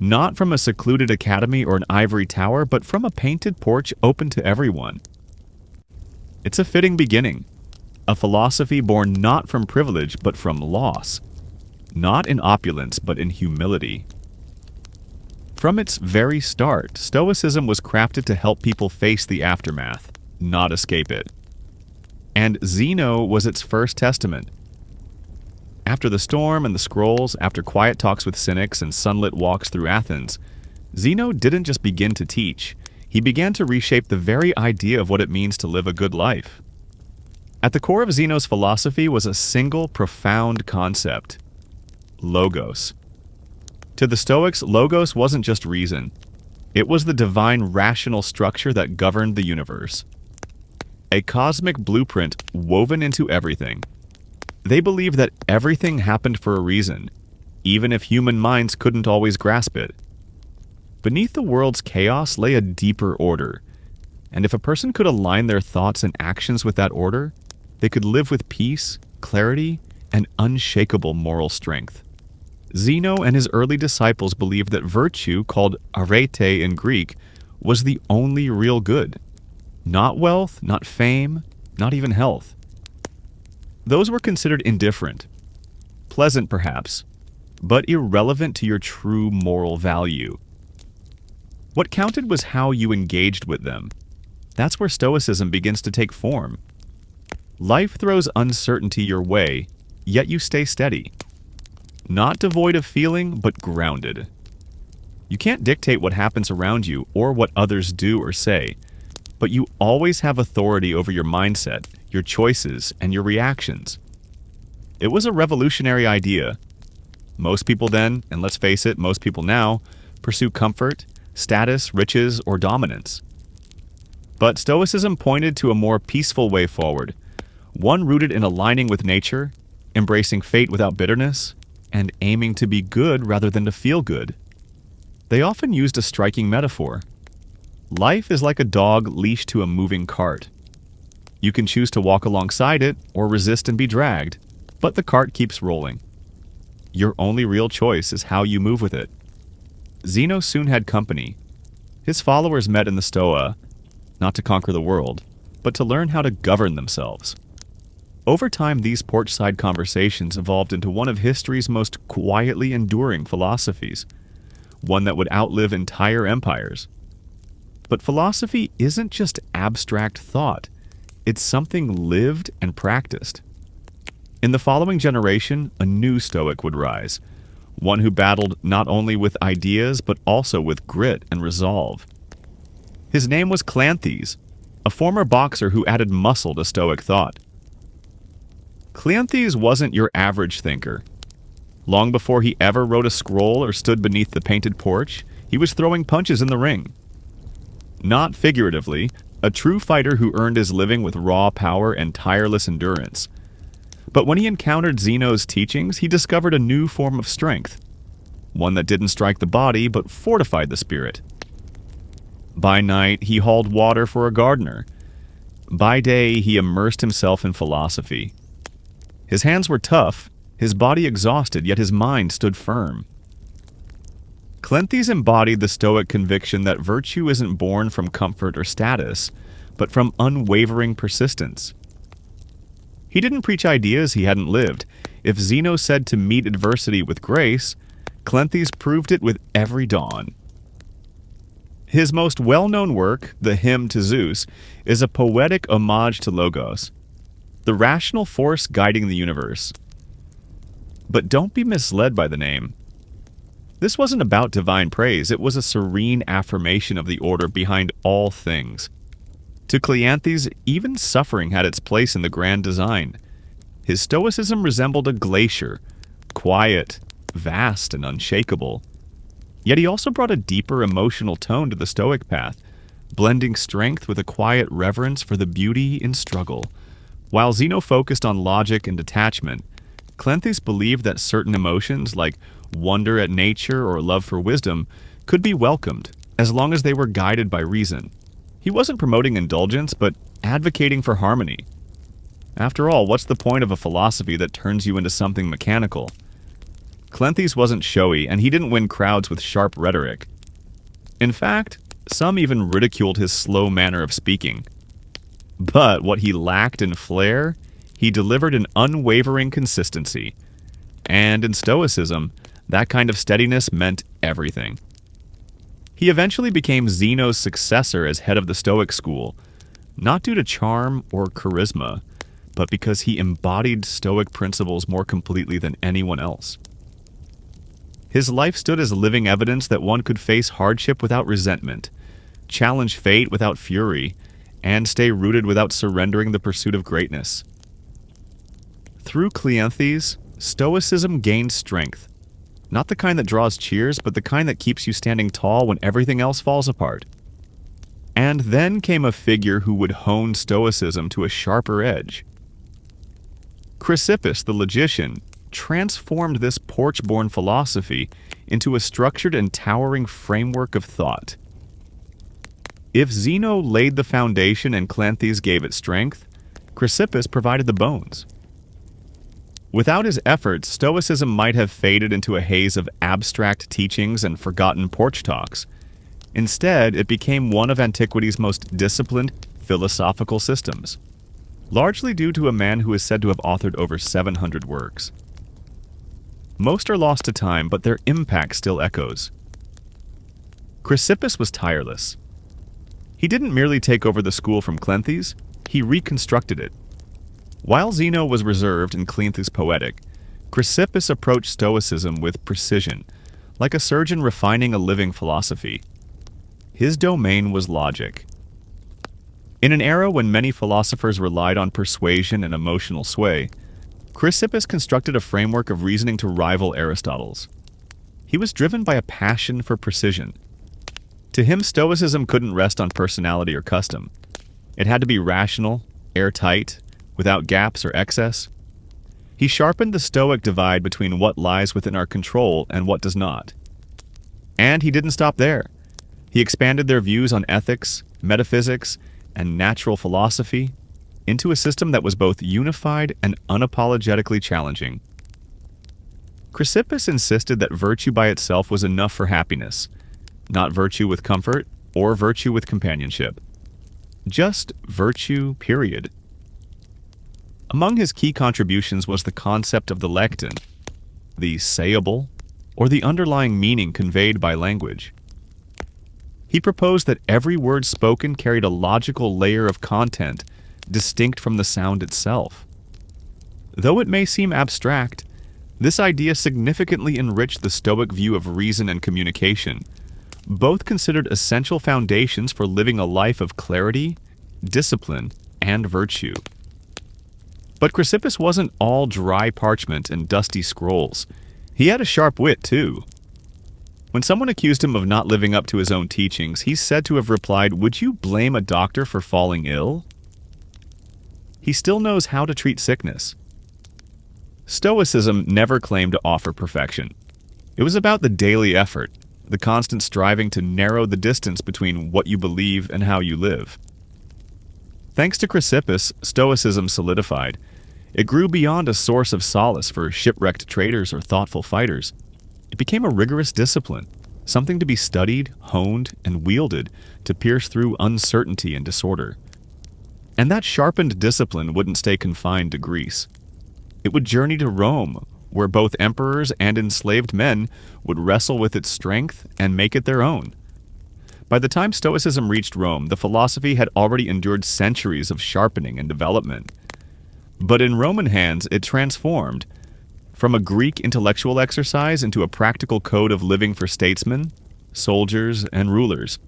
not from a secluded academy or an ivory tower, but from a painted porch open to everyone. It's a fitting beginning, a philosophy born not from privilege but from loss, not in opulence but in humility. From its very start, Stoicism was crafted to help people face the aftermath, not escape it. And Zeno was its first testament. After the storm and the scrolls, after quiet talks with cynics and sunlit walks through Athens, Zeno didn't just begin to teach, he began to reshape the very idea of what it means to live a good life. At the core of Zeno's philosophy was a single profound concept: logos. To the Stoics, logos wasn't just reason. It was the divine rational structure that governed the universe. A cosmic blueprint woven into everything. They believed that everything happened for a reason, even if human minds couldn't always grasp it. Beneath the world's chaos lay a deeper order, and if a person could align their thoughts and actions with that order, they could live with peace, clarity, and unshakable moral strength. Zeno and his early disciples believed that virtue, called arete in Greek, was the only real good. Not wealth, not fame, not even health. Those were considered indifferent, pleasant perhaps, but irrelevant to your true moral value. What counted was how you engaged with them. That's where Stoicism begins to take form. Life throws uncertainty your way, yet you stay steady. Not devoid of feeling, but grounded. You can't dictate what happens around you or what others do or say, but you always have authority over your mindset, your choices, and your reactions. It was a revolutionary idea. Most people then, and let's face it, most people now, pursue comfort, status, riches, or dominance. But Stoicism pointed to a more peaceful way forward, one rooted in aligning with nature, embracing fate without bitterness, and aiming to be good rather than to feel good. They often used a striking metaphor. Life is like a dog leashed to a moving cart. You can choose to walk alongside it or resist and be dragged, but the cart keeps rolling. Your only real choice is how you move with it. Zeno soon had company. His followers met in the Stoa, not to conquer the world, but to learn how to govern themselves. Over time, these porch-side conversations evolved into one of history's most quietly enduring philosophies, one that would outlive entire empires. But philosophy isn't just abstract thought. It's something lived and practiced. In the following generation, a new Stoic would rise, one who battled not only with ideas but also with grit and resolve. His name was Cleanthes, a former boxer who added muscle to Stoic thought. Cleanthes wasn't your average thinker. Long before he ever wrote a scroll or stood beneath the painted porch, he was throwing punches in the ring. Not figuratively, a true fighter who earned his living with raw power and tireless endurance. But when he encountered Zeno's teachings, he discovered a new form of strength, one that didn't strike the body but fortified the spirit. By night, he hauled water for a gardener. By day, he immersed himself in philosophy. His hands were tough, his body exhausted, yet his mind stood firm. Cleanthes embodied the Stoic conviction that virtue isn't born from comfort or status, but from unwavering persistence. He didn't preach ideas he hadn't lived. If Zeno said to meet adversity with grace, Cleanthes proved it with every dawn. His most well-known work, the Hymn to Zeus, is a poetic homage to Logos, the rational force guiding the universe. But don't be misled by the name. This wasn't about divine praise, it was a serene affirmation of the order behind all things. To Cleanthes, even suffering had its place in the grand design. His Stoicism resembled a glacier, quiet, vast, and unshakable. Yet he also brought a deeper emotional tone to the Stoic path, blending strength with a quiet reverence for the beauty in struggle. While Zeno focused on logic and detachment, Cleanthes believed that certain emotions, like wonder at nature or love for wisdom, could be welcomed, as long as they were guided by reason. He wasn't promoting indulgence, but advocating for harmony. After all, what's the point of a philosophy that turns you into something mechanical? Cleanthes wasn't showy, and he didn't win crowds with sharp rhetoric. In fact, some even ridiculed his slow manner of speaking. But what he lacked in flair, he delivered in unwavering consistency. And in Stoicism, that kind of steadiness meant everything. He eventually became Zeno's successor as head of the Stoic school, not due to charm or charisma, but because he embodied Stoic principles more completely than anyone else. His life stood as living evidence that one could face hardship without resentment, challenge fate without fury, and stay rooted without surrendering the pursuit of greatness. Through Cleanthes, Stoicism gained strength, not the kind that draws cheers, but the kind that keeps you standing tall when everything else falls apart. And then came a figure who would hone Stoicism to a sharper edge. Chrysippus, the logician, transformed this porch-born philosophy into a structured and towering framework of thought. If Zeno laid the foundation and Cleanthes gave it strength, Chrysippus provided the bones. Without his efforts, Stoicism might have faded into a haze of abstract teachings and forgotten porch talks. Instead, it became one of antiquity's most disciplined philosophical systems, largely due to a man who is said to have authored over 700 works. Most are lost to time, but their impact still echoes. Chrysippus was tireless. He didn't merely take over the school from Cleanthes, he reconstructed it. While Zeno was reserved and Cleanthes poetic, Chrysippus approached Stoicism with precision, like a surgeon refining a living philosophy. His domain was logic. In an era when many philosophers relied on persuasion and emotional sway, Chrysippus constructed a framework of reasoning to rival Aristotle's. He was driven by a passion for precision. To him, Stoicism couldn't rest on personality or custom. It had to be rational, airtight, without gaps or excess. He sharpened the Stoic divide between what lies within our control and what does not. And he didn't stop there. He expanded their views on ethics, metaphysics, and natural philosophy into a system that was both unified and unapologetically challenging. Chrysippus insisted that virtue by itself was enough for happiness, not virtue with comfort or virtue with companionship. Just virtue, period. Among his key contributions was the concept of the lecton, the sayable, or the underlying meaning conveyed by language. He proposed that every word spoken carried a logical layer of content distinct from the sound itself. Though it may seem abstract, this idea significantly enriched the Stoic view of reason and communication, both considered essential foundations for living a life of clarity, discipline, and virtue. But Chrysippus wasn't all dry parchment and dusty scrolls. He had a sharp wit, too. When someone accused him of not living up to his own teachings, he's said to have replied, "Would you blame a doctor for falling ill?" He still knows how to treat sickness. Stoicism never claimed to offer perfection. It was about the daily effort, the constant striving to narrow the distance between what you believe and how you live. Thanks to Chrysippus, Stoicism solidified. It grew beyond a source of solace for shipwrecked traders or thoughtful fighters. It became a rigorous discipline, something to be studied, honed, and wielded to pierce through uncertainty and disorder. And that sharpened discipline wouldn't stay confined to Greece. It would journey to Rome, where both emperors and enslaved men would wrestle with its strength and make it their own. By the time Stoicism reached Rome, the philosophy had already endured centuries of sharpening and development. But in Roman hands, it transformed from a Greek intellectual exercise into a practical code of living for statesmen, soldiers, and rulers.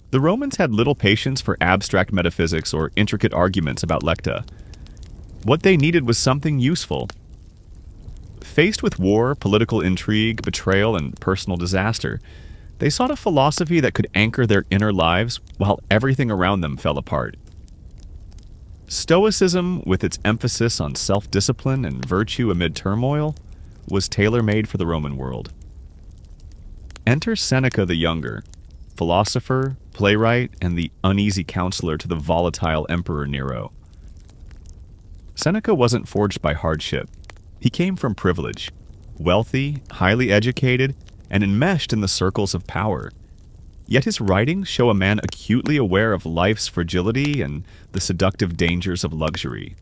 The Romans had little patience for abstract metaphysics or intricate arguments about lecta. What they needed was something useful. Faced with war, political intrigue, betrayal, and personal disaster, they sought a philosophy that could anchor their inner lives while everything around them fell apart. Stoicism, with its emphasis on self-discipline and virtue amid turmoil, was tailor-made for the Roman world. Enter Seneca the Younger, philosopher, playwright, and the uneasy counselor to the volatile Emperor Nero. Seneca wasn't forged by hardship. He came from privilege, wealthy, highly educated, and enmeshed in the circles of power. Yet his writings show a man acutely aware of life's fragility and the seductive dangers of luxury.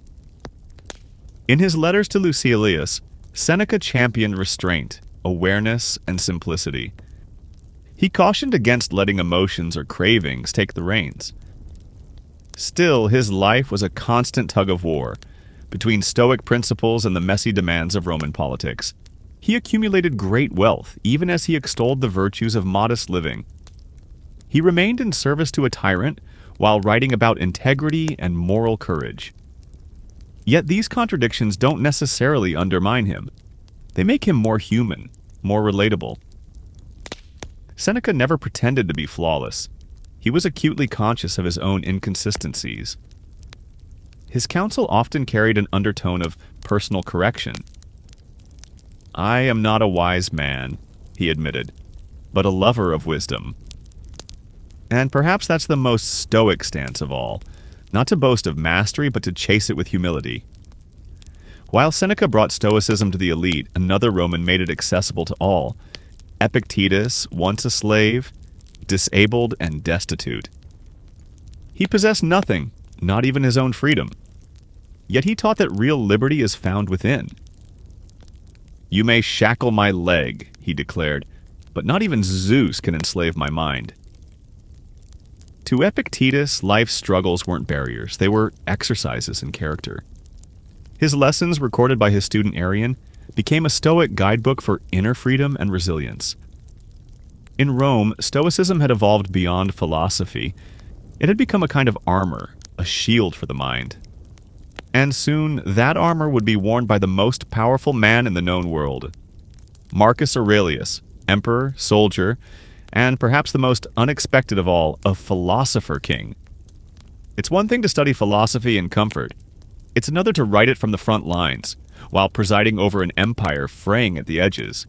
In his letters to Lucilius, Seneca championed restraint, awareness, and simplicity. He cautioned against letting emotions or cravings take the reins. Still, his life was a constant tug-of-war between Stoic principles and the messy demands of Roman politics. He accumulated great wealth, even as he extolled the virtues of modest living. He remained in service to a tyrant while writing about integrity and moral courage. Yet these contradictions don't necessarily undermine him. They make him more human, more relatable. Seneca never pretended to be flawless. He was acutely conscious of his own inconsistencies. His counsel often carried an undertone of personal correction. "I am not a wise man," he admitted, "but a lover of wisdom." And perhaps that's the most stoic stance of all, not to boast of mastery, but to chase it with humility. While Seneca brought stoicism to the elite, another Roman made it accessible to all. Epictetus, once a slave, disabled and destitute. He possessed nothing, not even his own freedom. Yet he taught that real liberty is found within. "You may shackle my leg," he declared, "but not even Zeus can enslave my mind." To Epictetus, life's struggles weren't barriers, they were exercises in character. His lessons, recorded by his student Arrian, became a Stoic guidebook for inner freedom and resilience. In Rome, Stoicism had evolved beyond philosophy. It had become a kind of armor, a shield for the mind. And soon, that armor would be worn by the most powerful man in the known world. Marcus Aurelius, emperor, soldier, and perhaps the most unexpected of all, a philosopher king. It's one thing to study philosophy in comfort. It's another to write it from the front lines, while presiding over an empire fraying at the edges.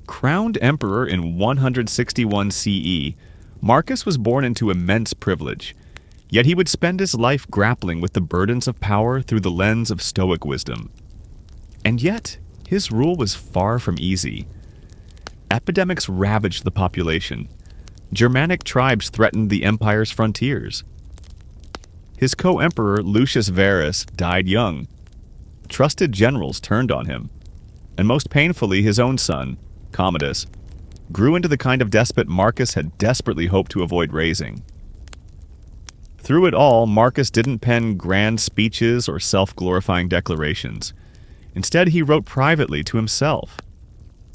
Crowned emperor in 161 CE, Marcus was born into immense privilege, yet he would spend his life grappling with the burdens of power through the lens of Stoic wisdom. And yet, his rule was far from easy. Epidemics ravaged the population. Germanic tribes threatened the empire's frontiers. His co-emperor Lucius Verus died young. Trusted generals turned on him. And most painfully, his own son, Commodus, grew into the kind of despot Marcus had desperately hoped to avoid raising. Through it all, Marcus didn't pen grand speeches or self-glorifying declarations. Instead, he wrote privately to himself.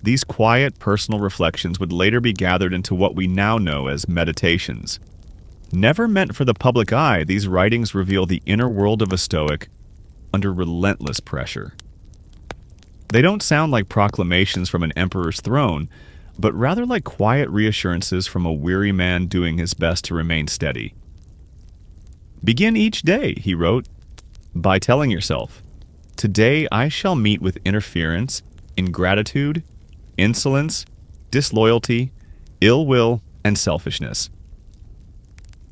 These quiet, personal reflections would later be gathered into what we now know as meditations. Never meant for the public eye, these writings reveal the inner world of a Stoic under relentless pressure. They don't sound like proclamations from an emperor's throne, but rather like quiet reassurances from a weary man doing his best to remain steady. "Begin each day," he wrote, "by telling yourself, 'Today I shall meet with interference, ingratitude, insolence, disloyalty, ill will, and selfishness.'"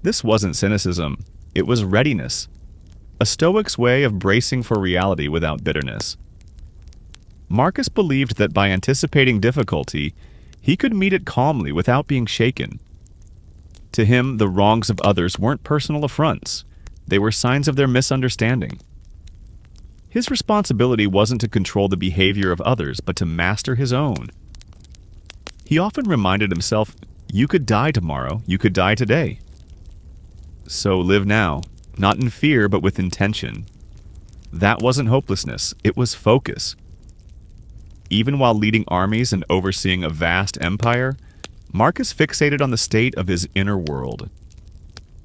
This wasn't cynicism, it was readiness, a Stoic's way of bracing for reality without bitterness. Marcus believed that by anticipating difficulty, he could meet it calmly without being shaken. To him, the wrongs of others weren't personal affronts, they were signs of their misunderstanding. His responsibility wasn't to control the behavior of others, but to master his own. He often reminded himself, "You could die tomorrow, you could die today. So live now, not in fear, but with intention." That wasn't hopelessness, it was focus. Even while leading armies and overseeing a vast empire, Marcus fixated on the state of his inner world.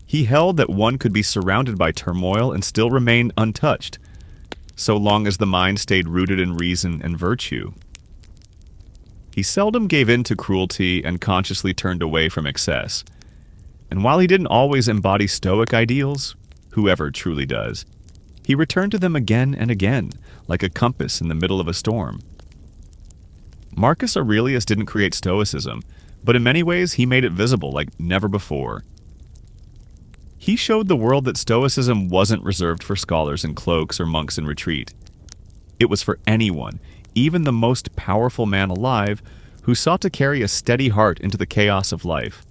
He held that one could be surrounded by turmoil and still remain untouched, so long as the mind stayed rooted in reason and virtue. He seldom gave in to cruelty and consciously turned away from excess. And while he didn't always embody Stoic ideals, whoever truly does, he returned to them again and again, like a compass in the middle of a storm. Marcus Aurelius didn't create Stoicism, but in many ways he made it visible like never before. He showed the world that Stoicism wasn't reserved for scholars in cloaks or monks in retreat. It was for anyone, even the most powerful man alive, who sought to carry a steady heart into the chaos of life.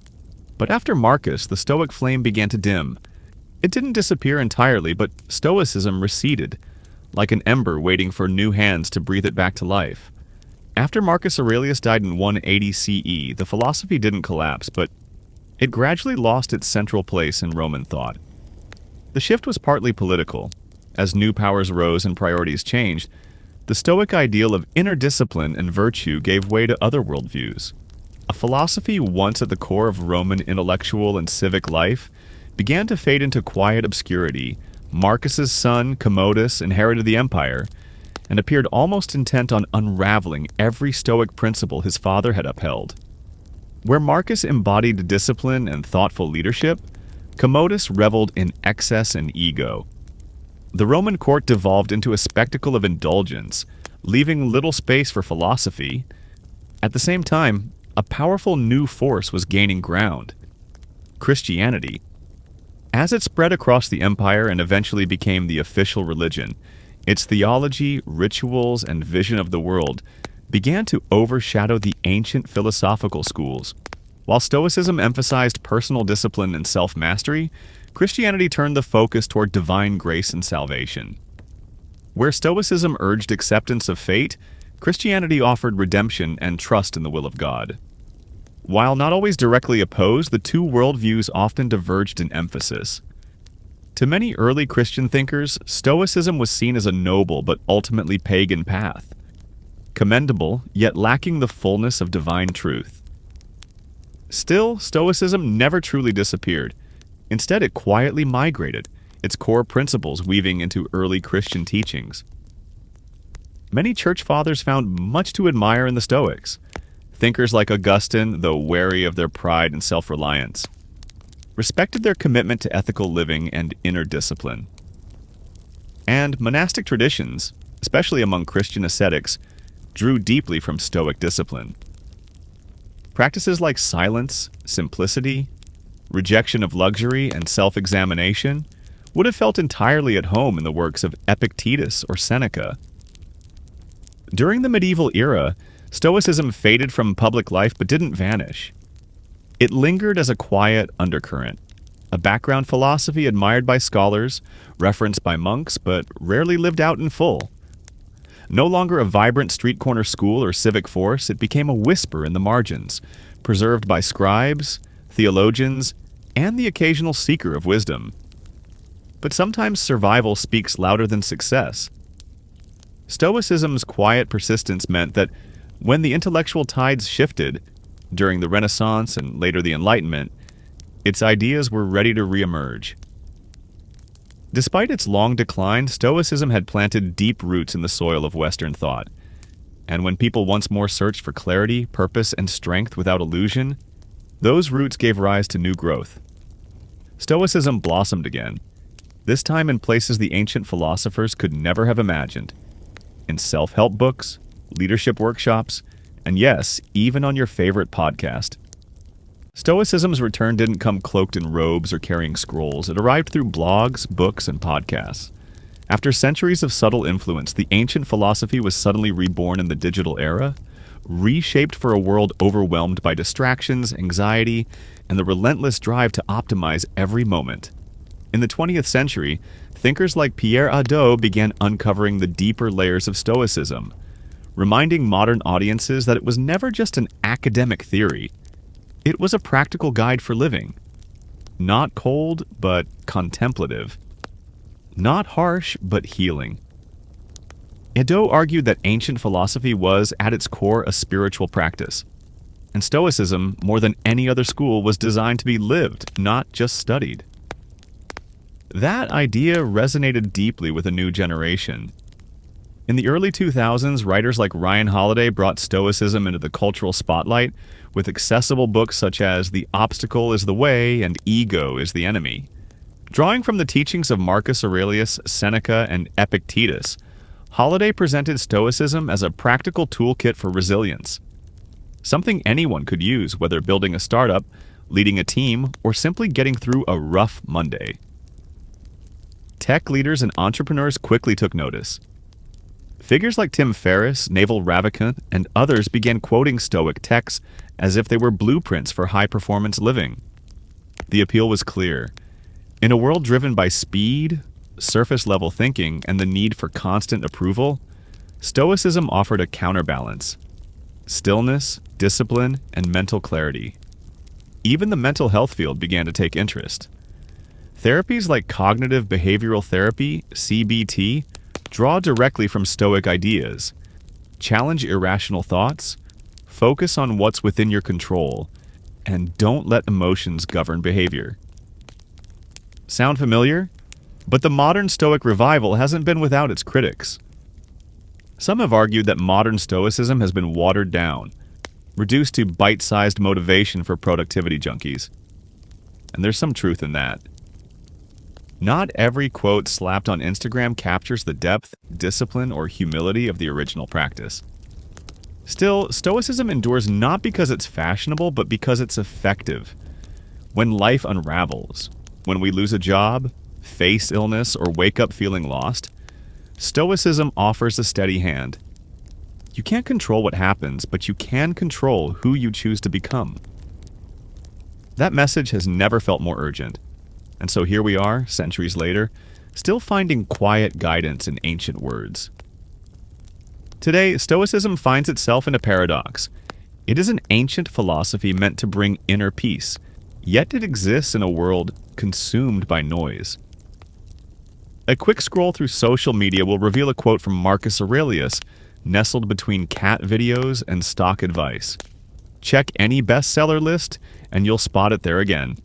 But after Marcus, the Stoic flame began to dim. It didn't disappear entirely, but Stoicism receded, like an ember waiting for new hands to breathe it back to life. After Marcus Aurelius died in 180 CE, the philosophy didn't collapse, but it gradually lost its central place in Roman thought. The shift was partly political. As new powers rose and priorities changed, the Stoic ideal of inner discipline and virtue gave way to other worldviews. A philosophy once at the core of Roman intellectual and civic life began to fade into quiet obscurity, Marcus's son, Commodus, inherited the empire and appeared almost intent on unraveling every Stoic principle his father had upheld. Where Marcus embodied discipline and thoughtful leadership, Commodus reveled in excess and ego. The Roman court devolved into a spectacle of indulgence, leaving little space for philosophy. At the same time, a powerful new force was gaining ground: Christianity. As it spread across the empire and eventually became the official religion, its theology, rituals, and vision of the world began to overshadow the ancient philosophical schools. While Stoicism emphasized personal discipline and self-mastery, Christianity turned the focus toward divine grace and salvation. Where Stoicism urged acceptance of fate, Christianity offered redemption and trust in the will of God. While not always directly opposed, the two worldviews often diverged in emphasis. To many early Christian thinkers, Stoicism was seen as a noble but ultimately pagan path, commendable yet lacking the fullness of divine truth. Still, Stoicism never truly disappeared. Instead, it quietly migrated, its core principles weaving into early Christian teachings. Many church fathers found much to admire in the Stoics. Thinkers like Augustine, though wary of their pride and self-reliance, respected their commitment to ethical living and inner discipline. And monastic traditions, especially among Christian ascetics, drew deeply from Stoic discipline. Practices like silence, simplicity, rejection of luxury, and self-examination would have felt entirely at home in the works of Epictetus or Seneca. During the medieval era, Stoicism faded from public life but didn't vanish. It lingered as a quiet undercurrent, a background philosophy admired by scholars, referenced by monks, but rarely lived out in full. No longer a vibrant street corner school or civic force, it became a whisper in the margins, preserved by scribes, theologians, and the occasional seeker of wisdom. But sometimes survival speaks louder than success. Stoicism's quiet persistence meant that when the intellectual tides shifted, during the Renaissance and later the Enlightenment, its ideas were ready to reemerge. Despite its long decline, Stoicism had planted deep roots in the soil of Western thought. And when people once more searched for clarity, purpose, and strength without illusion, those roots gave rise to new growth. Stoicism blossomed again, this time in places the ancient philosophers could never have imagined: in self-help books, leadership workshops, and yes, even on your favorite podcast. Stoicism's return didn't come cloaked in robes or carrying scrolls. It arrived through blogs, books, and podcasts. After centuries of subtle influence, the ancient philosophy was suddenly reborn in the digital era, reshaped for a world overwhelmed by distractions, anxiety, and the relentless drive to optimize every moment. In the 20th century, thinkers like Pierre Hadot began uncovering the deeper layers of Stoicism, reminding modern audiences that it was never just an academic theory. It was a practical guide for living. Not cold, but contemplative. Not harsh, but healing. Hadot argued that ancient philosophy was, at its core, a spiritual practice. And Stoicism, more than any other school, was designed to be lived, not just studied. That idea resonated deeply with a new generation. In the early 2000s, writers like Ryan Holiday brought Stoicism into the cultural spotlight with accessible books such as The Obstacle is the Way and Ego is the Enemy. Drawing from the teachings of Marcus Aurelius, Seneca, and Epictetus, Holiday presented Stoicism as a practical toolkit for resilience. Something anyone could use, whether building a startup, leading a team, or simply getting through a rough Monday. Tech leaders and entrepreneurs quickly took notice. Figures like Tim Ferriss, Naval Ravikant, and others began quoting Stoic texts as if they were blueprints for high-performance living. The appeal was clear. In a world driven by speed, surface-level thinking, and the need for constant approval, Stoicism offered a counterbalance: stillness, discipline, and mental clarity. Even the mental health field began to take interest. Therapies like cognitive behavioral therapy, CBT, draw directly from Stoic ideas. Challenge irrational thoughts, focus on what's within your control, and don't let emotions govern behavior. Sound familiar? But the modern Stoic revival hasn't been without its critics. Some have argued that modern Stoicism has been watered down, reduced to bite-sized motivation for productivity junkies. And there's some truth in that. Not every quote slapped on Instagram captures the depth, discipline, or humility of the original practice. Still, Stoicism endures not because it's fashionable, but because it's effective. When life unravels, when we lose a job, face illness, or wake up feeling lost, Stoicism offers a steady hand. You can't control what happens, but you can control who you choose to become. That message has never felt more urgent. And so here we are, centuries later, still finding quiet guidance in ancient words. Today, Stoicism finds itself in a paradox. It is an ancient philosophy meant to bring inner peace, yet it exists in a world consumed by noise. A quick scroll through social media will reveal a quote from Marcus Aurelius, nestled between cat videos and stock advice. Check any bestseller list, and you'll spot it there again.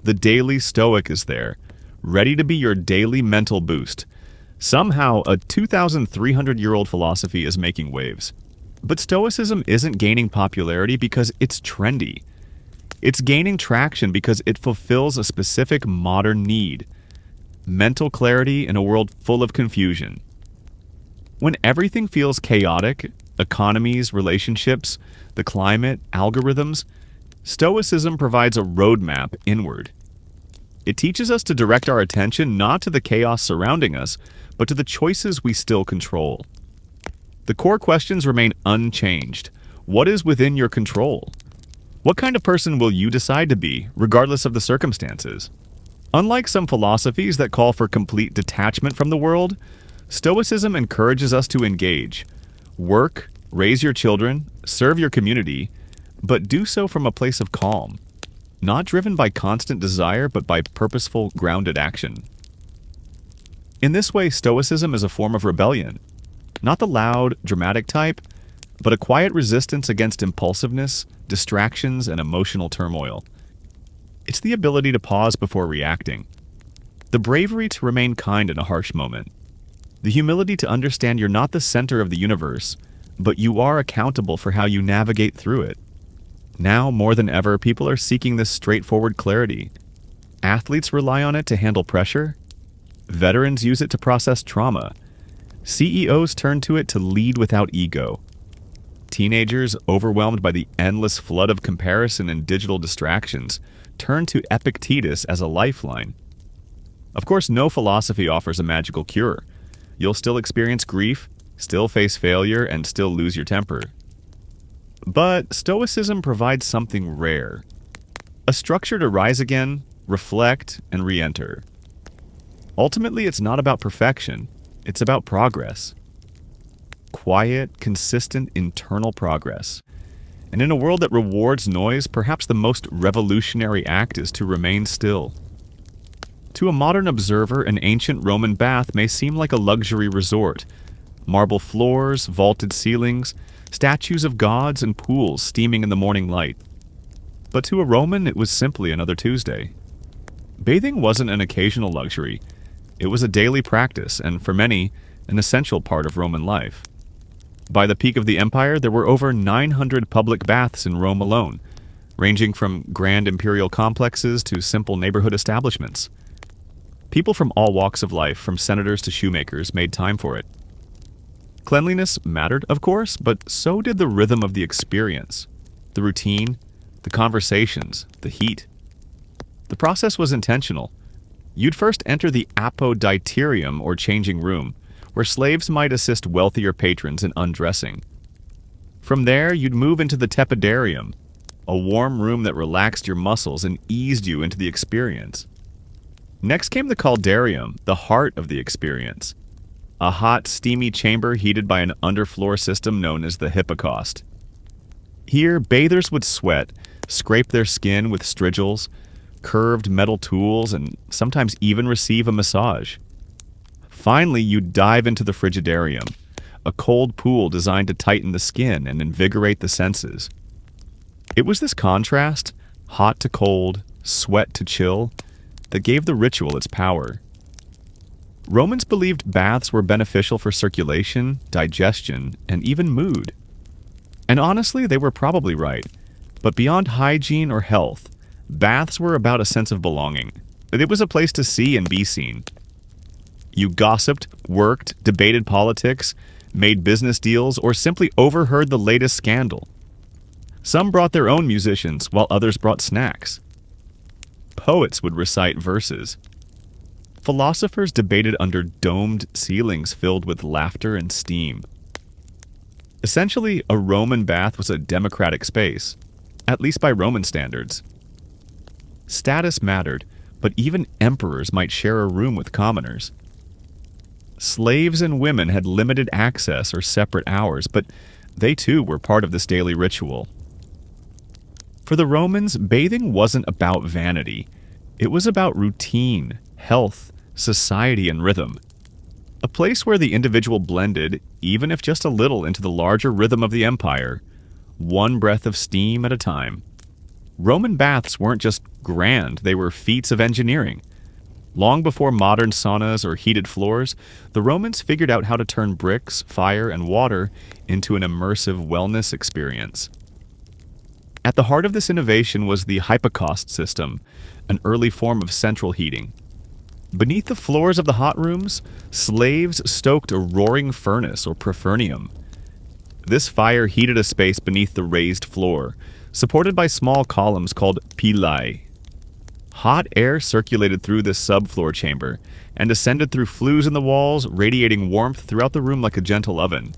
The Daily Stoic is there, ready to be your daily mental boost. Somehow, a 2,300-year-old philosophy is making waves. But Stoicism isn't gaining popularity because it's trendy. It's gaining traction because it fulfills a specific modern need: mental clarity in a world full of confusion. When everything feels chaotic, economies, relationships, the climate, algorithms, Stoicism provides a roadmap inward. It teaches us to direct our attention not to the chaos surrounding us, but to the choices we still control. The core questions remain unchanged. What is within your control? What kind of person will you decide to be, regardless of the circumstances? Unlike some philosophies that call for complete detachment from the world, Stoicism encourages us to engage. Work, raise your children, serve your community, but do so from a place of calm, not driven by constant desire, but by purposeful, grounded action. In this way, Stoicism is a form of rebellion, not the loud, dramatic type, but a quiet resistance against impulsiveness, distractions, and emotional turmoil. It's the ability to pause before reacting, the bravery to remain kind in a harsh moment, the humility to understand you're not the center of the universe, but you are accountable for how you navigate through it. Now, more than ever, people are seeking this straightforward clarity. Athletes rely on it to handle pressure. Veterans use it to process trauma. CEOs turn to it to lead without ego. Teenagers, overwhelmed by the endless flood of comparison and digital distractions, turn to Epictetus as a lifeline. Of course, no philosophy offers a magical cure. You'll still experience grief, still face failure, and still lose your temper. But Stoicism provides something rare: a structure to rise again, reflect, and re-enter. Ultimately, it's not about perfection, it's about progress. Quiet, consistent, internal progress. And in a world that rewards noise, perhaps the most revolutionary act is to remain still. To a modern observer, an ancient Roman bath may seem like a luxury resort. Marble floors, vaulted ceilings, statues of gods, and pools steaming in the morning light. But to a Roman, it was simply another Tuesday. Bathing wasn't an occasional luxury. It was a daily practice, and for many, an essential part of Roman life. By the peak of the empire, there were over 900 public baths in Rome alone, ranging from grand imperial complexes to simple neighborhood establishments. People from all walks of life, from senators to shoemakers, made time for it. Cleanliness mattered, of course, but so did the rhythm of the experience, the routine, the conversations, the heat. The process was intentional. You'd first enter the apoditerium, or changing room, where slaves might assist wealthier patrons in undressing. From there, you'd move into the tepidarium, a warm room that relaxed your muscles and eased you into the experience. Next came the caldarium, the heart of the experience, a hot, steamy chamber heated by an underfloor system known as the hippocaust. Here, bathers would sweat, scrape their skin with strigils, curved metal tools, and sometimes even receive a massage. Finally, you'd dive into the frigidarium, a cold pool designed to tighten the skin and invigorate the senses. It was this contrast, hot to cold, sweat to chill, that gave the ritual its power. Romans believed baths were beneficial for circulation, digestion, and even mood. And honestly, they were probably right. But beyond hygiene or health, baths were about a sense of belonging. It was a place to see and be seen. You gossiped, worked, debated politics, made business deals, or simply overheard the latest scandal. Some brought their own musicians, while others brought snacks. Poets would recite verses. Philosophers debated under domed ceilings filled with laughter and steam. Essentially, a Roman bath was a democratic space, at least by Roman standards. Status mattered, but even emperors might share a room with commoners. Slaves and women had limited access or separate hours, but they too were part of this daily ritual. For the Romans, bathing wasn't about vanity. It was about routine, health, society, and rhythm. A place where the individual blended, even if just a little, into the larger rhythm of the empire, one breath of steam at a time. Roman baths weren't just grand, they were feats of engineering. Long before modern saunas or heated floors, the Romans figured out how to turn bricks, fire, and water into an immersive wellness experience. At the heart of this innovation was the hypocaust system, an early form of central heating. Beneath the floors of the hot rooms, slaves stoked a roaring furnace or prefernium. This fire heated a space beneath the raised floor, supported by small columns called pilae. Hot air circulated through this subfloor chamber and ascended through flues in the walls, radiating warmth throughout the room like a gentle oven.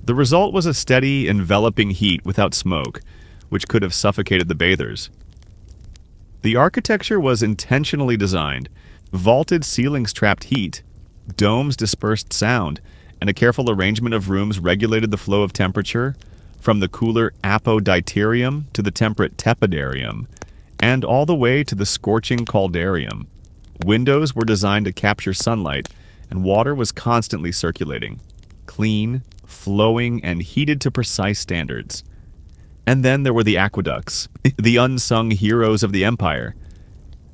The result was a steady, enveloping heat without smoke, which could have suffocated the bathers. The architecture was intentionally designed. Vaulted ceilings trapped heat, domes dispersed sound, and a careful arrangement of rooms regulated the flow of temperature from the cooler apoditarium to the temperate tepidarium, and all the way to the scorching caldarium. Windows were designed to capture sunlight, and water was constantly circulating, clean, flowing, and heated to precise standards. And then there were the aqueducts, the unsung heroes of the empire.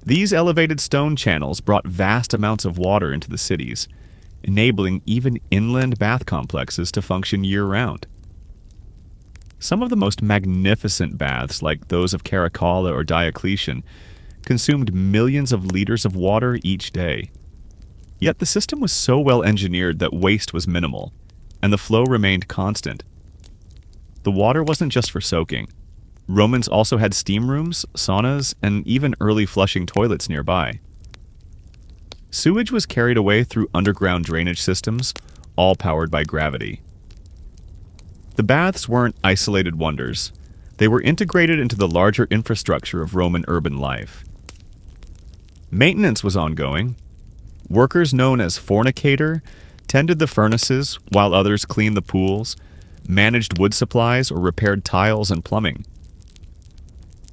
These elevated stone channels brought vast amounts of water into the cities, enabling even inland bath complexes to function year-round. Some of the most magnificent baths, like those of Caracalla or Diocletian, consumed millions of liters of water each day. Yet the system was so well engineered that waste was minimal, and the flow remained constant. The water wasn't just for soaking. Romans also had steam rooms, saunas, and even early flushing toilets nearby. Sewage was carried away through underground drainage systems, all powered by gravity. The baths weren't isolated wonders. They were integrated into the larger infrastructure of Roman urban life. Maintenance was ongoing. Workers known as fornicator tended the furnaces, while others cleaned the pools, managed wood supplies, or repaired tiles and plumbing.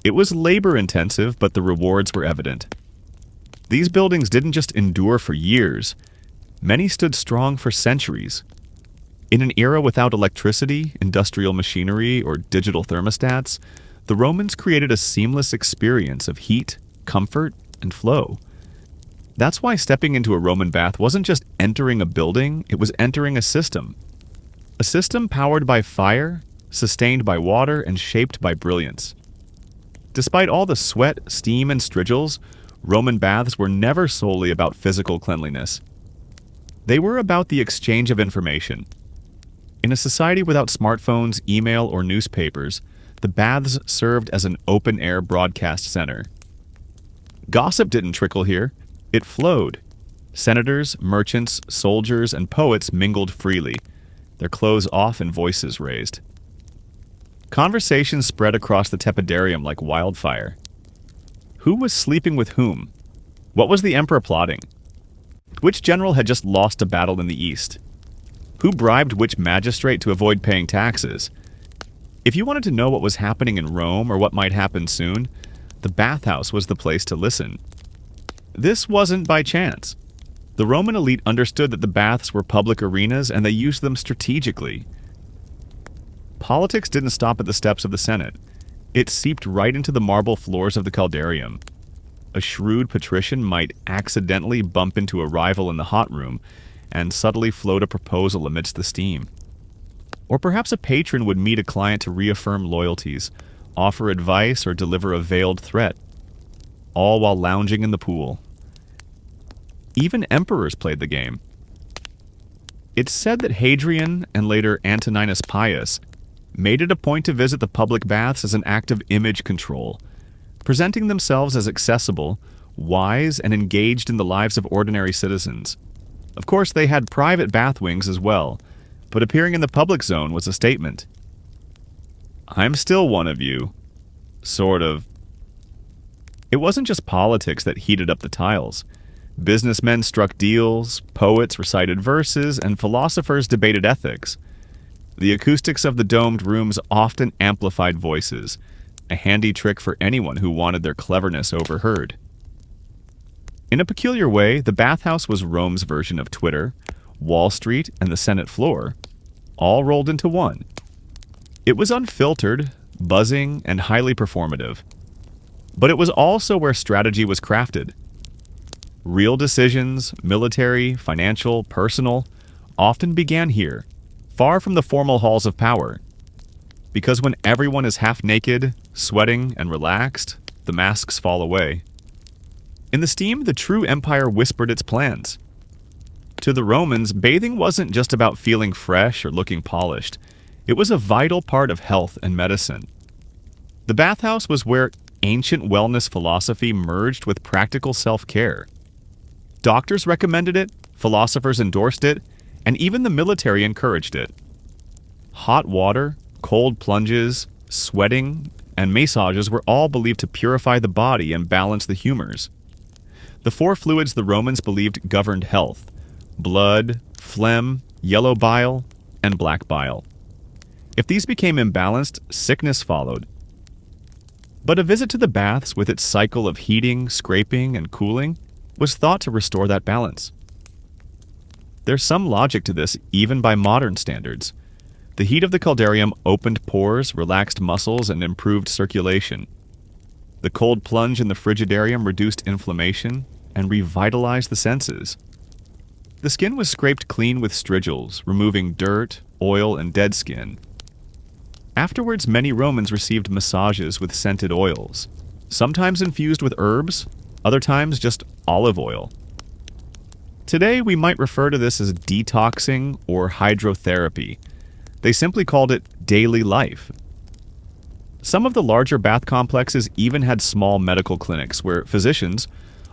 It was labor-intensive, but the rewards were evident. These buildings didn't just endure for years. Many stood strong for centuries. In an era without electricity, industrial machinery, or digital thermostats, the Romans created a seamless experience of heat, comfort, and flow. That's why stepping into a Roman bath wasn't just entering a building, it was entering a system. A system powered by fire, sustained by water, and shaped by brilliance. Despite all the sweat, steam, and strigils, Roman baths were never solely about physical cleanliness. They were about the exchange of information. In a society without smartphones, email, or newspapers, the baths served as an open-air broadcast center. Gossip didn't trickle here, it flowed. Senators, merchants, soldiers, and poets mingled freely, their clothes off and voices raised. Conversations spread across the tepidarium like wildfire. Who was sleeping with whom? What was the emperor plotting? Which general had just lost a battle in the east? Who bribed which magistrate to avoid paying taxes? If you wanted to know what was happening in Rome or what might happen soon, the bathhouse was the place to listen. This wasn't by chance. The Roman elite understood that the baths were public arenas and they used them strategically. Politics didn't stop at the steps of the Senate. It seeped right into the marble floors of the caldarium. A shrewd patrician might accidentally bump into a rival in the hot room and subtly float a proposal amidst the steam. Or perhaps a patron would meet a client to reaffirm loyalties, offer advice, or deliver a veiled threat, all while lounging in the pool. Even emperors played the game. It's said that Hadrian and later Antoninus Pius made it a point to visit the public baths as an act of image control, presenting themselves as accessible, wise, and engaged in the lives of ordinary citizens. Of course, they had private bath wings as well, but appearing in the public zone was a statement. I'm still one of you. Sort of. It wasn't just politics that heated up the tiles. Businessmen struck deals, poets recited verses, and philosophers debated ethics. The acoustics of the domed rooms often amplified voices, a handy trick for anyone who wanted their cleverness overheard. In a peculiar way, the bathhouse was Rome's version of Twitter, Wall Street, and the Senate floor, all rolled into one. It was unfiltered, buzzing, and highly performative. But it was also where strategy was crafted. Real decisions, military, financial, personal, often began here, far from the formal halls of power. Because when everyone is half naked, sweating, and relaxed, the masks fall away. In the steam, the true empire whispered its plans. To the Romans, bathing wasn't just about feeling fresh or looking polished. It was a vital part of health and medicine. The bathhouse was where ancient wellness philosophy merged with practical self-care. Doctors recommended it, philosophers endorsed it, and even the military encouraged it. Hot water, cold plunges, sweating, and massages were all believed to purify the body and balance the humors. The four fluids the Romans believed governed health: blood, phlegm, yellow bile, and black bile. If these became imbalanced, sickness followed. But a visit to the baths with its cycle of heating, scraping, and cooling was thought to restore that balance. There's some logic to this even by modern standards. The heat of the caldarium opened pores, relaxed muscles, and improved circulation. The cold plunge in the frigidarium reduced inflammation and revitalized the senses. The skin was scraped clean with strigils, removing dirt, oil, and dead skin. Afterwards, many Romans received massages with scented oils, sometimes infused with herbs, other times just olive oil. Today, we might refer to this as detoxing or hydrotherapy. They simply called it daily life. Some of the larger bath complexes even had small medical clinics where physicians,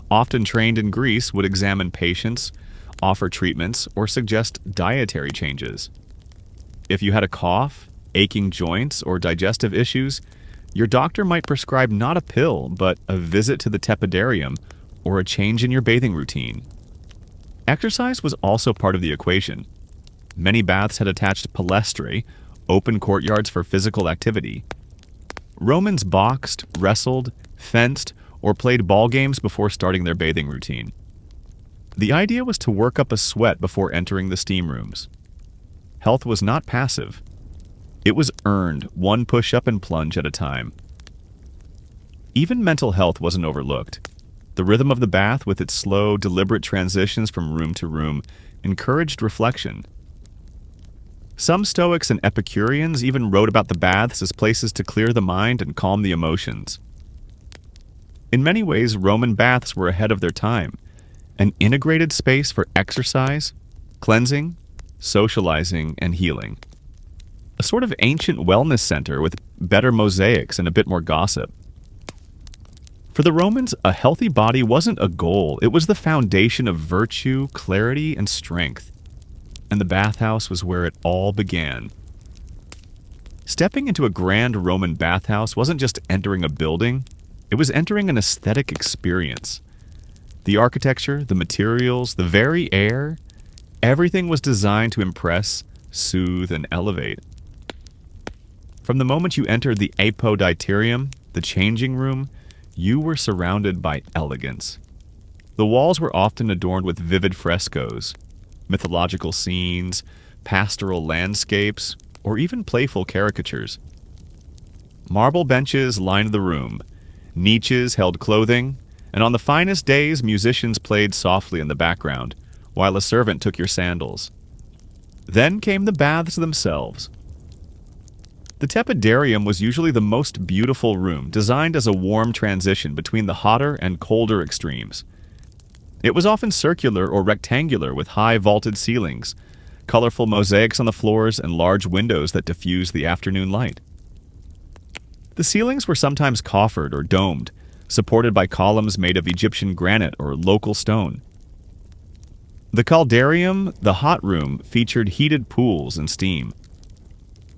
often trained in Greece, would examine patients, offer treatments, or suggest dietary changes. If you had a cough, aching joints, or digestive issues, your doctor might prescribe not a pill, but a visit to the tepidarium or a change in your bathing routine. Exercise was also part of the equation. Many baths had attached palaestrae, open courtyards for physical activity. Romans boxed, wrestled, fenced, or played ball games before starting their bathing routine. The idea was to work up a sweat before entering the steam rooms. Health was not passive. It was earned, one push-up and plunge at a time. Even mental health wasn't overlooked. The rhythm of the bath, with its slow, deliberate transitions from room to room, encouraged reflection. Some Stoics and Epicureans even wrote about the baths as places to clear the mind and calm the emotions. In many ways, Roman baths were ahead of their time, an integrated space for exercise, cleansing, socializing, and healing. A sort of ancient wellness center with better mosaics and a bit more gossip. For the Romans, a healthy body wasn't a goal, it was the foundation of virtue, clarity, and strength. And the bathhouse was where it all began. Stepping into a grand Roman bathhouse wasn't just entering a building, it was entering an aesthetic experience. The architecture, the materials, the very air, everything was designed to impress, soothe, and elevate. From the moment you entered the apoditerium, the changing room, you were surrounded by elegance. The walls were often adorned with vivid frescoes, mythological scenes, pastoral landscapes, or even playful caricatures. Marble benches lined the room, niches held clothing, And on the finest days, musicians played softly in the background, while a servant took your sandals. Then came the baths themselves. The tepidarium was usually the most beautiful room, designed as a warm transition between the hotter and colder extremes. It was often circular or rectangular with high vaulted ceilings, colorful mosaics on the floors, and large windows that diffused the afternoon light. The ceilings were sometimes coffered or domed, supported by columns made of Egyptian granite or local stone. The caldarium, the hot room, featured heated pools and steam.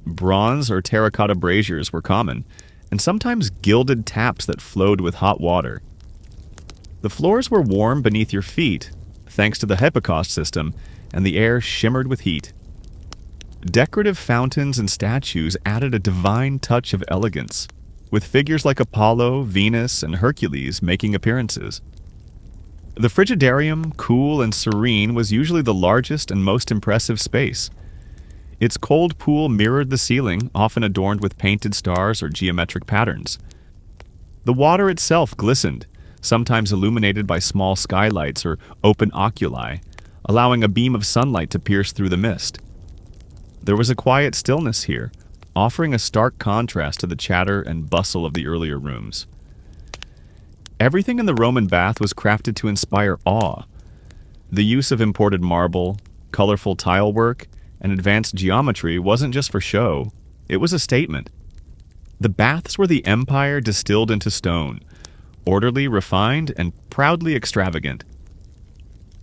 Bronze or terracotta braziers were common, and sometimes gilded taps that flowed with hot water. The floors were warm beneath your feet, thanks to the hypocaust system, and the air shimmered with heat. Decorative fountains and statues added a divine touch of elegance, with figures like Apollo, Venus, and Hercules making appearances. The frigidarium, cool and serene, was usually the largest and most impressive space. Its cold pool mirrored the ceiling, often adorned with painted stars or geometric patterns. The water itself glistened, sometimes illuminated by small skylights or open oculi, allowing a beam of sunlight to pierce through the mist. There was a quiet stillness here, offering a stark contrast to the chatter and bustle of the earlier rooms. Everything in the Roman bath was crafted to inspire awe. The use of imported marble, colorful tile work, and advanced geometry wasn't just for show, it was a statement. The baths were the empire distilled into stone, orderly, refined, and proudly extravagant.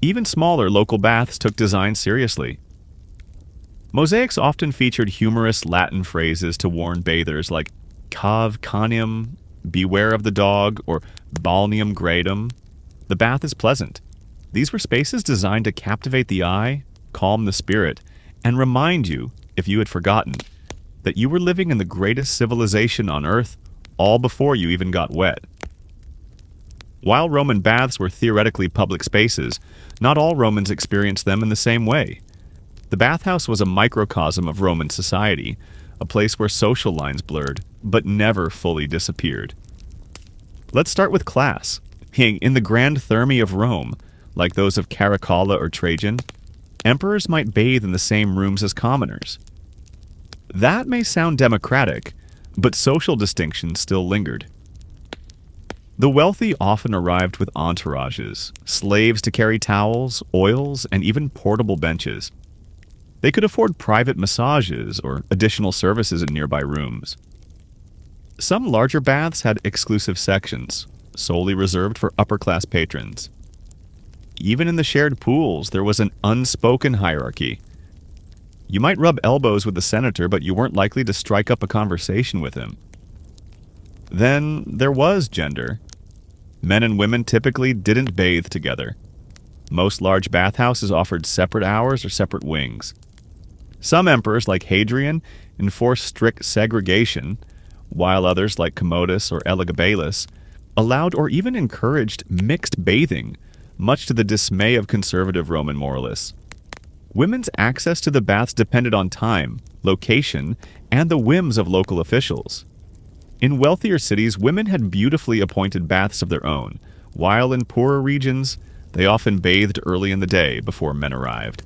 Even smaller local baths took design seriously. Mosaics often featured humorous Latin phrases to warn bathers like cave canem, beware of the dog, or balneum gradum. The bath is pleasant. These were spaces designed to captivate the eye, calm the spirit, and remind you, if you had forgotten, that you were living in the greatest civilization on Earth, all before you even got wet. While Roman baths were theoretically public spaces, not all Romans experienced them in the same way. The bathhouse was a microcosm of Roman society, a place where social lines blurred, but never fully disappeared. Let's start with class. In the grand thermae of Rome, like those of Caracalla or Trajan, emperors might bathe in the same rooms as commoners. That may sound democratic, but social distinctions still lingered. The wealthy often arrived with entourages, slaves to carry towels, oils, and even portable benches. They could afford private massages or additional services in nearby rooms. Some larger baths had exclusive sections, solely reserved for upper-class patrons. Even in the shared pools, there was an unspoken hierarchy. You might rub elbows with the senator, but you weren't likely to strike up a conversation with him. Then there was gender. Men and women typically didn't bathe together. Most large bathhouses offered separate hours or separate wings. Some emperors, like Hadrian, enforced strict segregation, while others, like Commodus or Elagabalus, allowed or even encouraged mixed bathing, much to the dismay of conservative Roman moralists. Women's access to the baths depended on time, location, and the whims of local officials. In wealthier cities, women had beautifully appointed baths of their own, while in poorer regions, they often bathed early in the day before men arrived.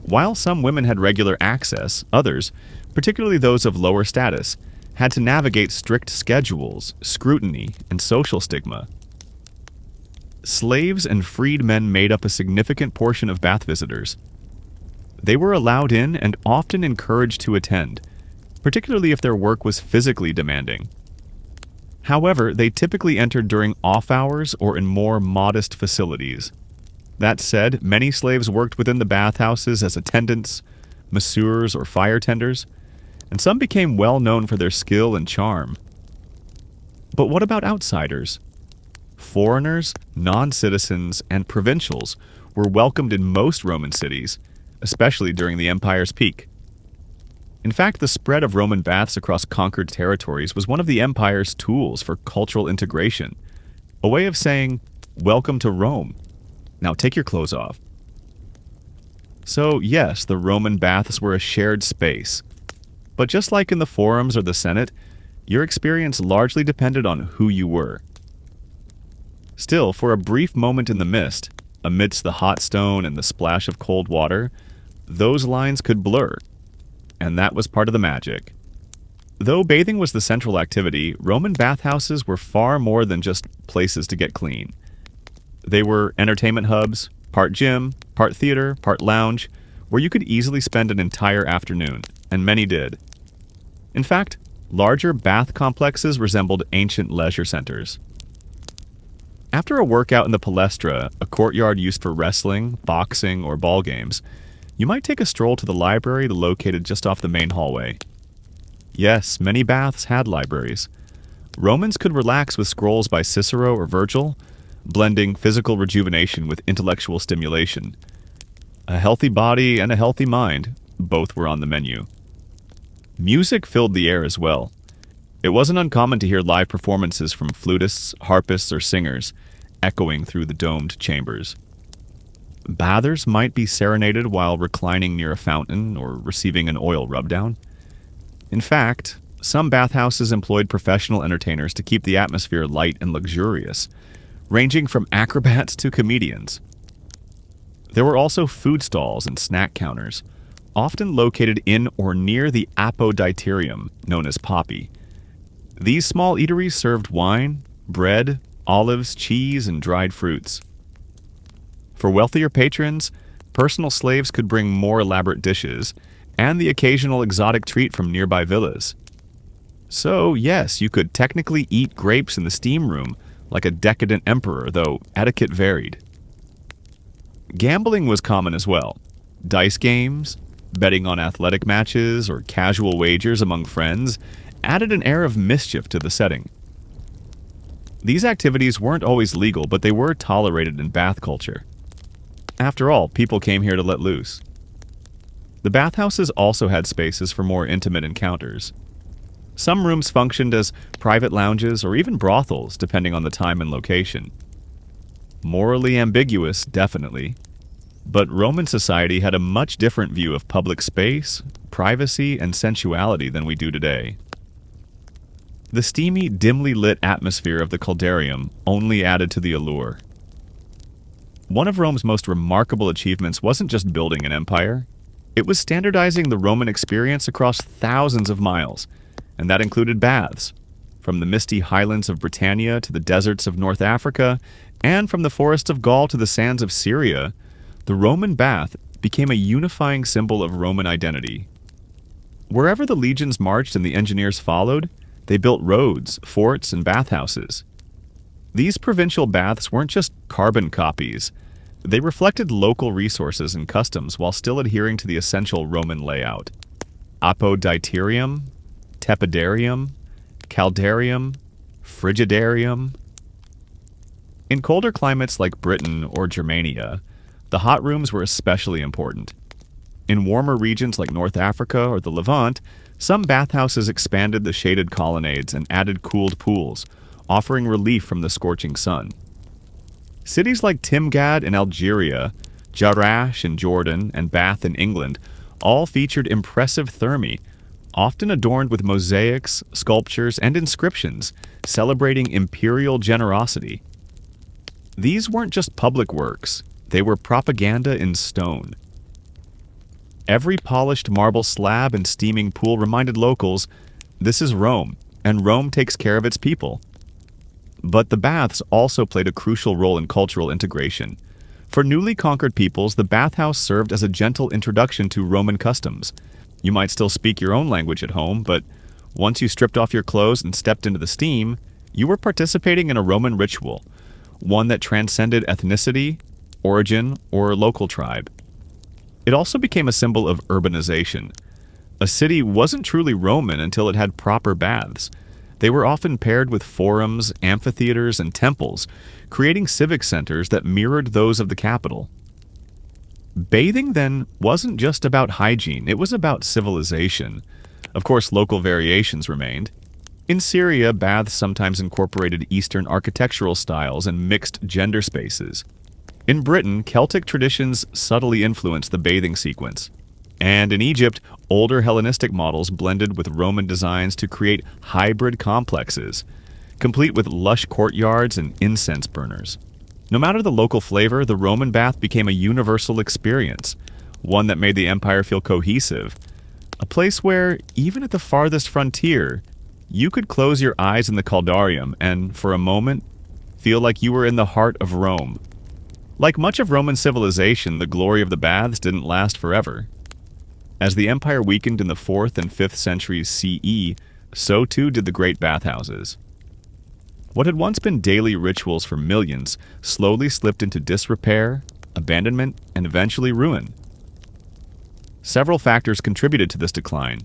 While some women had regular access, others, particularly those of lower status, had to navigate strict schedules, scrutiny, and social stigma. Slaves and freedmen made up a significant portion of bath visitors. They were allowed in and often encouraged to attend, particularly if their work was physically demanding. However, they typically entered during off hours or in more modest facilities. That said, many slaves worked within the bathhouses as attendants, masseurs, or fire tenders, and some became well known for their skill and charm. But what about outsiders? Foreigners, non-citizens, and provincials were welcomed in most Roman cities, especially during the empire's peak. In fact, the spread of Roman baths across conquered territories was one of the empire's tools for cultural integration, a way of saying, "Welcome to Rome. Now take your clothes off." So yes, the Roman baths were a shared space. But just like in the forums or the Senate, your experience largely depended on who you were. Still, for a brief moment in the mist, amidst the hot stone and the splash of cold water, those lines could blur, and that was part of the magic. Though bathing was the central activity, Roman bathhouses were far more than just places to get clean. They were entertainment hubs, part gym, part theater, part lounge, where you could easily spend an entire afternoon, and many did. In fact, larger bath complexes resembled ancient leisure centers. After a workout in the palestra, a courtyard used for wrestling, boxing, or ball games, you might take a stroll to the library located just off the main hallway. Yes, many baths had libraries. Romans could relax with scrolls by Cicero or Virgil, blending physical rejuvenation with intellectual stimulation. A healthy body and a healthy mind, both were on the menu. Music filled the air as well. It wasn't uncommon to hear live performances from flutists, harpists, or singers, echoing through the domed chambers. Bathers might be serenaded while reclining near a fountain or receiving an oil rubdown. In fact, some bathhouses employed professional entertainers to keep the atmosphere light and luxurious, ranging from acrobats to comedians. There were also food stalls and snack counters, often located in or near the apoditerium, known as poppy. These small eateries served wine, bread, olives, cheese, and dried fruits. For wealthier patrons, personal slaves could bring more elaborate dishes, and the occasional exotic treat from nearby villas. So, yes, you could technically eat grapes in the steam room like a decadent emperor, though etiquette varied. Gambling was common as well. Dice games, betting on athletic matches, or casual wagers among friends added an air of mischief to the setting. These activities weren't always legal, but they were tolerated in bath culture. After all, people came here to let loose. The bathhouses also had spaces for more intimate encounters. Some rooms functioned as private lounges or even brothels, depending on the time and location. Morally ambiguous, definitely. But Roman society had a much different view of public space, privacy, and sensuality than we do today. The steamy, dimly lit atmosphere of the caldarium only added to the allure. One of Rome's most remarkable achievements wasn't just building an empire. It was standardizing the Roman experience across thousands of miles, and that included baths, from the misty highlands of Britannia to the deserts of North Africa, and from the forests of Gaul to the sands of Syria. The Roman bath became a unifying symbol of Roman identity. Wherever the legions marched and the engineers followed, they built roads, forts, and bathhouses. These provincial baths weren't just carbon copies. They reflected local resources and customs while still adhering to the essential Roman layout. Apoditerium, tepidarium, caldarium, frigidarium. In colder climates like Britain or Germania, the hot rooms were especially important. In warmer regions like North Africa or the Levant, some bathhouses expanded the shaded colonnades and added cooled pools, offering relief from the scorching sun. Cities like Timgad in Algeria, Jarash in Jordan, and Bath in England all featured impressive thermae, often adorned with mosaics, sculptures, and inscriptions celebrating imperial generosity. These weren't just public works, they were propaganda in stone. Every polished marble slab and steaming pool reminded locals, this is Rome, and Rome takes care of its people. But the baths also played a crucial role in cultural integration. For newly conquered peoples, the bathhouse served as a gentle introduction to Roman customs. You might still speak your own language at home, but once you stripped off your clothes and stepped into the steam, you were participating in a Roman ritual, one that transcended ethnicity, origin, or local tribe. It also became a symbol of urbanization. A city wasn't truly Roman until it had proper baths. They were often paired with forums, amphitheaters, and temples, creating civic centers that mirrored those of the capital. Bathing, then, wasn't just about hygiene, it was about civilization. Of course, local variations remained. In Syria, baths sometimes incorporated Eastern architectural styles and mixed gender spaces. In Britain, Celtic traditions subtly influenced the bathing sequence. And in Egypt, older Hellenistic models blended with Roman designs to create hybrid complexes. complete with lush courtyards and incense burners. No matter the local flavor, the Roman bath became a universal experience, one that made the empire feel cohesive, a place where, even at the farthest frontier, you could close your eyes in the caldarium and, for a moment, feel like you were in the heart of Rome. Like much of Roman civilization, the glory of the baths didn't last forever. As the empire weakened in the 4th and 5th centuries CE, so too did the great bathhouses. What had once been daily rituals for millions slowly slipped into disrepair, abandonment, and eventually ruin. Several factors contributed to this decline.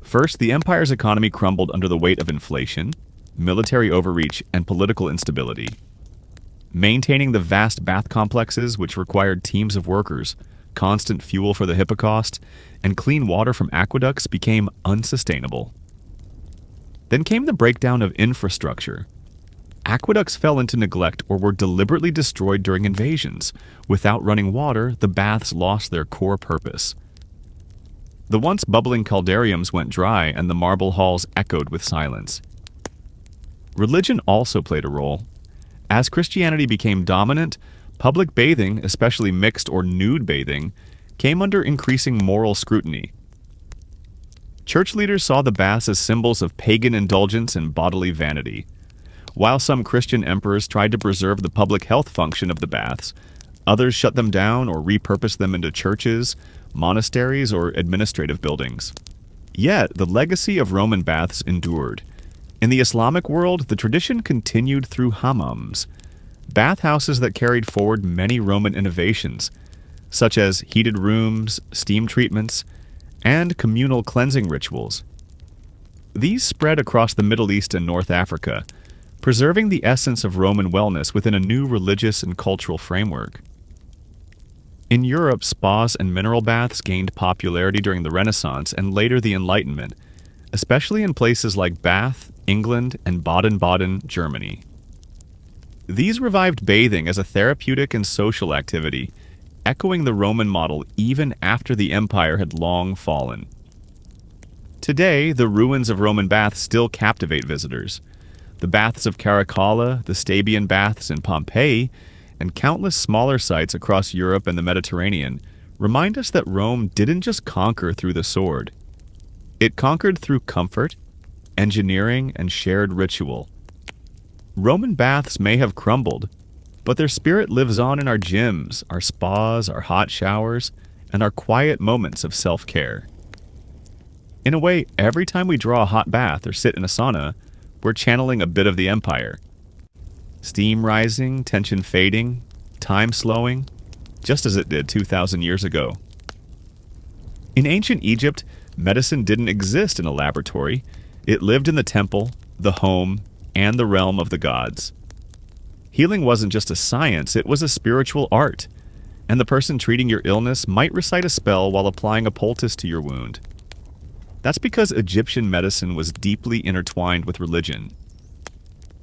First, the empire's economy crumbled under the weight of inflation, military overreach, and political instability. Maintaining the vast bath complexes, which required teams of workers, constant fuel for the hippocaust, and clean water from aqueducts, became unsustainable. Then came the breakdown of infrastructure. Aqueducts fell into neglect or were deliberately destroyed during invasions. Without running water, the baths lost their core purpose. The once bubbling caldariums went dry and the marble halls echoed with silence. Religion also played a role. As Christianity became dominant, public bathing, especially mixed or nude bathing, came under increasing moral scrutiny. Church leaders saw the baths as symbols of pagan indulgence and bodily vanity. While some Christian emperors tried to preserve the public health function of the baths, others shut them down or repurposed them into churches, monasteries, or administrative buildings. Yet, the legacy of Roman baths endured. In the Islamic world, the tradition continued through hammams, bathhouses that carried forward many Roman innovations, such as heated rooms, steam treatments, and communal cleansing rituals. These spread across the Middle East and North Africa, preserving the essence of Roman wellness within a new religious and cultural framework. In Europe, spas and mineral baths gained popularity during the Renaissance and later the Enlightenment, especially in places like Bath, England, and Baden-Baden, Germany. These revived bathing as a therapeutic and social activity, echoing the Roman model even after the empire had long fallen. Today, the ruins of Roman baths still captivate visitors. The baths of Caracalla, the Stabian baths in Pompeii, and countless smaller sites across Europe and the Mediterranean remind us that Rome didn't just conquer through the sword. It conquered through comfort, engineering, and shared ritual. Roman baths may have crumbled, but their spirit lives on in our gyms, our spas, our hot showers, and our quiet moments of self-care. In a way, every time we draw a hot bath or sit in a sauna, we're channeling a bit of the empire. Steam rising, tension fading, time slowing, just as it did 2,000 years ago. In ancient Egypt, medicine didn't exist in a laboratory. It lived in the temple, the home, and the realm of the gods. Healing wasn't just a science, it was a spiritual art, and the person treating your illness might recite a spell while applying a poultice to your wound. That's because Egyptian medicine was deeply intertwined with religion.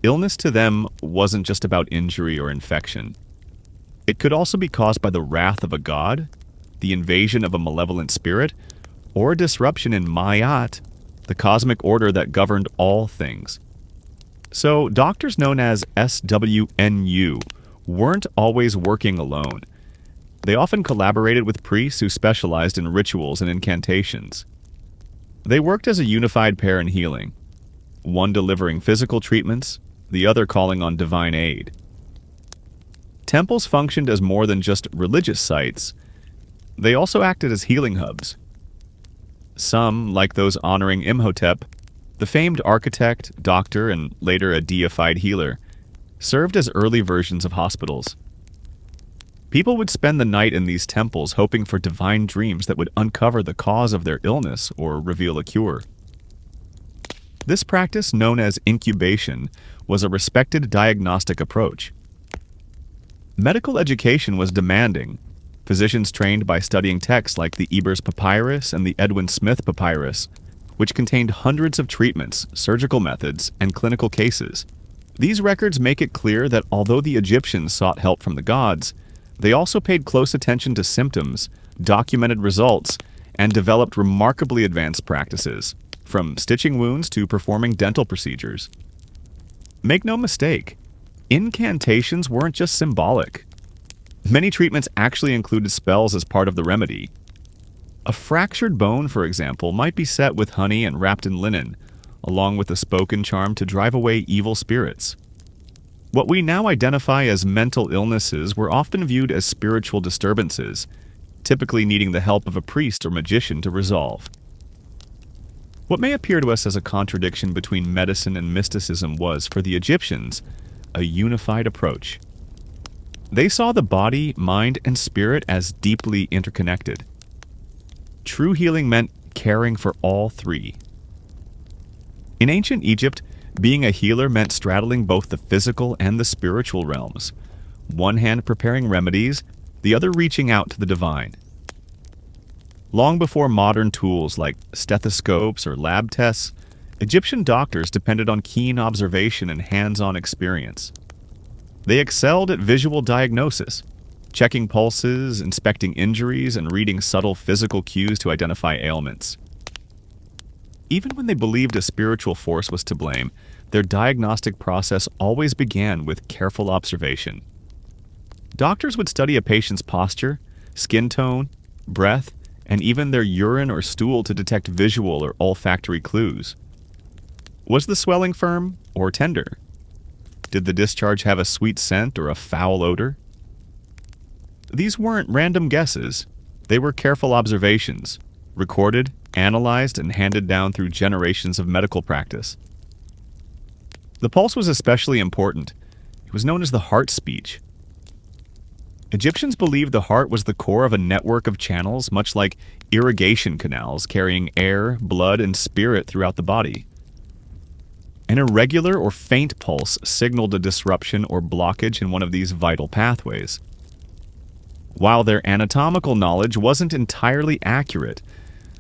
Illness to them wasn't just about injury or infection. It could also be caused by the wrath of a god, the invasion of a malevolent spirit, or a disruption in Ma'at, the cosmic order that governed all things. So, doctors known as SWNU weren't always working alone. They often collaborated with priests who specialized in rituals and incantations. They worked as a unified pair in healing, one delivering physical treatments, the other calling on divine aid. Temples functioned as more than just religious sites. They also acted as healing hubs. Some, like those honoring Imhotep, the famed architect, doctor, and later a deified healer, served as early versions of hospitals. People would spend the night in these temples hoping for divine dreams that would uncover the cause of their illness or reveal a cure. This practice, known as incubation, was a respected diagnostic approach. Medical education was demanding. Physicians trained by studying texts like the Ebers Papyrus and the Edwin Smith Papyrus, which contained hundreds of treatments, surgical methods, and clinical cases. These records make it clear that although the Egyptians sought help from the gods, they also paid close attention to symptoms, documented results, and developed remarkably advanced practices, from stitching wounds to performing dental procedures. Make no mistake, incantations weren't just symbolic. Many treatments actually included spells as part of the remedy. A fractured bone, for example, might be set with honey and wrapped in linen, along with a spoken charm to drive away evil spirits. What we now identify as mental illnesses were often viewed as spiritual disturbances, typically needing the help of a priest or magician to resolve. What may appear to us as a contradiction between medicine and mysticism was, for the Egyptians, a unified approach. They saw the body, mind, and spirit as deeply interconnected. True healing meant caring for all three. In ancient Egypt, being a healer meant straddling both the physical and the spiritual realms, one hand preparing remedies, the other reaching out to the divine. Long before modern tools like stethoscopes or lab tests, Egyptian doctors depended on keen observation and hands-on experience. They excelled at visual diagnosis, checking pulses, inspecting injuries, and reading subtle physical cues to identify ailments. Even when they believed a spiritual force was to blame, their diagnostic process always began with careful observation. Doctors would study a patient's posture, skin tone, breath, and even their urine or stool to detect visual or olfactory clues. Was the swelling firm or tender? Did the discharge have a sweet scent or a foul odor? These weren't random guesses. They were careful observations, recorded, analyzed, and handed down through generations of medical practice. The pulse was especially important. It was known as the heart speech. Egyptians believed the heart was the core of a network of channels, much like irrigation canals carrying air, blood, and spirit throughout the body. An irregular or faint pulse signaled a disruption or blockage in one of these vital pathways. While their anatomical knowledge wasn't entirely accurate,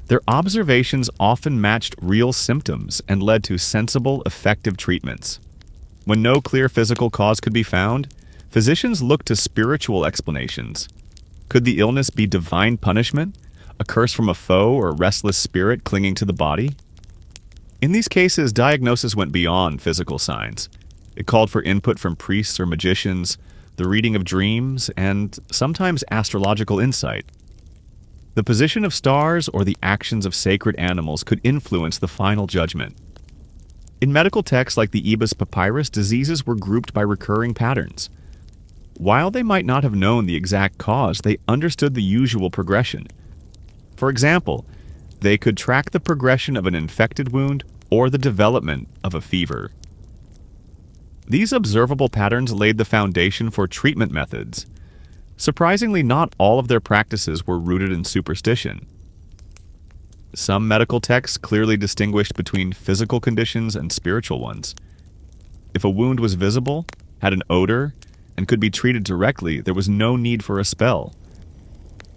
their observations often matched real symptoms and led to sensible, effective treatments. When no clear physical cause could be found, physicians looked to spiritual explanations. Could the illness be divine punishment, a curse from a foe, or a restless spirit clinging to the body? In these cases, diagnosis went beyond physical signs. It called for input from priests or magicians, the reading of dreams, and sometimes astrological insight. The position of stars or the actions of sacred animals could influence the final judgment. In medical texts like the Ebers Papyrus, diseases were grouped by recurring patterns. While they might not have known the exact cause, they understood the usual progression. For example, they could track the progression of an infected wound or the development of a fever. These observable patterns laid the foundation for treatment methods. Surprisingly, not all of their practices were rooted in superstition. Some medical texts clearly distinguished between physical conditions and spiritual ones. If a wound was visible, had an odor, and could be treated directly, there was no need for a spell.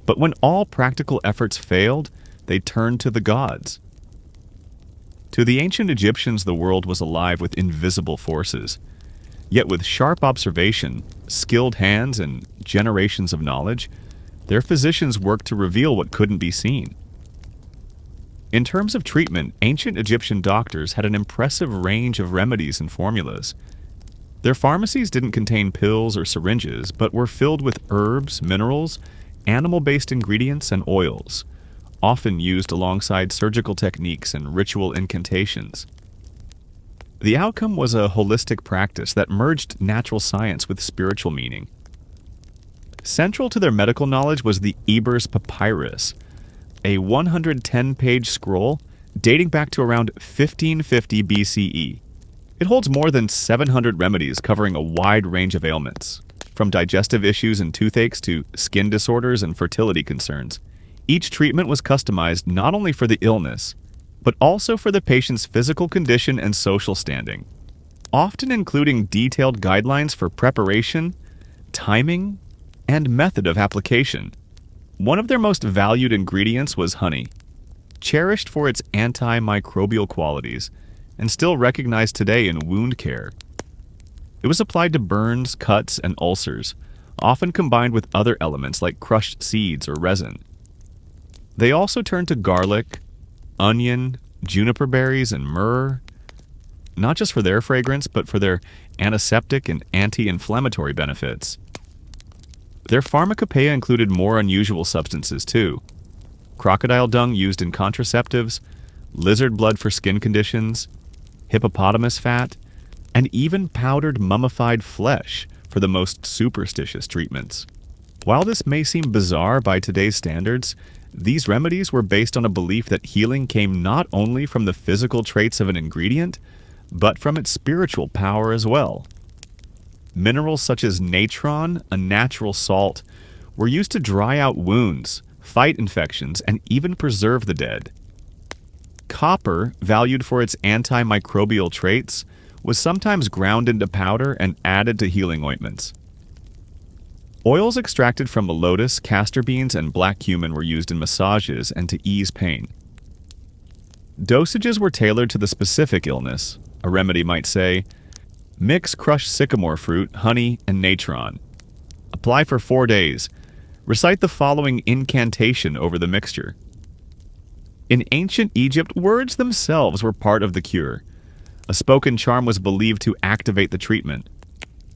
But when all practical efforts failed, they turned to the gods. To the ancient Egyptians, the world was alive with invisible forces. Yet with sharp observation, skilled hands, and generations of knowledge, their physicians worked to reveal what couldn't be seen. In terms of treatment, ancient Egyptian doctors had an impressive range of remedies and formulas. Their pharmacies didn't contain pills or syringes, but were filled with herbs, minerals, animal-based ingredients, and oils, often used alongside surgical techniques and ritual incantations. The outcome was a holistic practice that merged natural science with spiritual meaning. Central to their medical knowledge was the Ebers Papyrus, a 110-page scroll dating back to around 1550 BCE. It holds more than 700 remedies covering a wide range of ailments, from digestive issues and toothaches to skin disorders and fertility concerns. Each treatment was customized not only for the illness, but also for the patient's physical condition and social standing, often including detailed guidelines for preparation, timing, and method of application. One of their most valued ingredients was honey, cherished for its antimicrobial qualities and still recognized today in wound care. It was applied to burns, cuts, and ulcers, often combined with other elements like crushed seeds or resin. They also turned to garlic, onion, juniper berries, and myrrh. not just for their fragrance, but for their antiseptic and anti-inflammatory benefits. Their pharmacopoeia included more unusual substances, too. Crocodile dung used in contraceptives, lizard blood for skin conditions, hippopotamus fat, and even powdered mummified flesh for the most superstitious treatments. While this may seem bizarre by today's standards, these remedies were based on a belief that healing came not only from the physical traits of an ingredient, but from its spiritual power as well. Minerals such as natron, a natural salt, were used to dry out wounds, fight infections, and even preserve the dead. Copper, valued for its antimicrobial traits, was sometimes ground into powder and added to healing ointments. Oils extracted from lotus, castor beans, and black cumin were used in massages and to ease pain. Dosages were tailored to the specific illness. A remedy might say, mix crushed sycamore fruit, honey, and natron. Apply for 4 days. Recite the following incantation over the mixture. In ancient Egypt, words themselves were part of the cure. A spoken charm was believed to activate the treatment,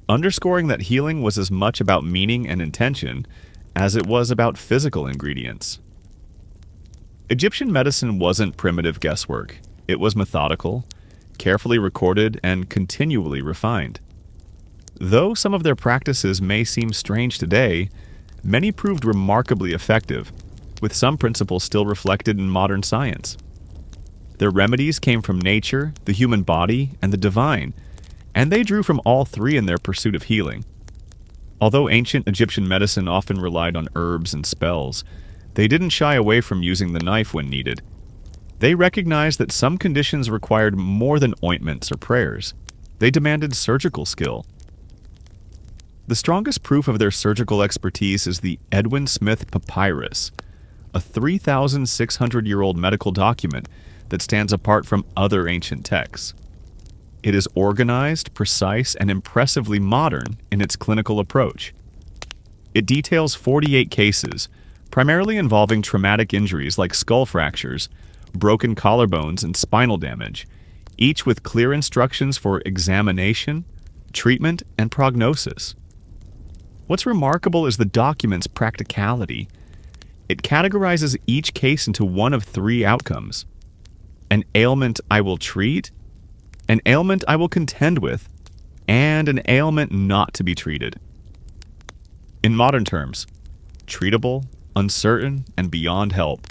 underscoring that healing was as much about meaning and intention as it was about physical ingredients. Egyptian medicine wasn't primitive guesswork. It was methodical, carefully recorded, and continually refined. Though some of their practices may seem strange today, many proved remarkably effective, with some principles still reflected in modern science. Their remedies came from nature, the human body, and the divine, and they drew from all three in their pursuit of healing. Although ancient Egyptian medicine often relied on herbs and spells, they didn't shy away from using the knife when needed. They recognized that some conditions required more than ointments or prayers. They demanded surgical skill. The strongest proof of their surgical expertise is the Edwin Smith Papyrus, a 3,600-year-old medical document that stands apart from other ancient texts. It is organized, precise, and impressively modern in its clinical approach. It details 48 cases, primarily involving traumatic injuries like skull fractures, broken collarbones, and spinal damage, each with clear instructions for examination, treatment, and prognosis. What's remarkable is the document's practicality. It categorizes each case into one of 3 outcomes: an ailment I will treat, an ailment I will contend with, and an ailment not to be treated. In modern terms, treatable, uncertain, and beyond help.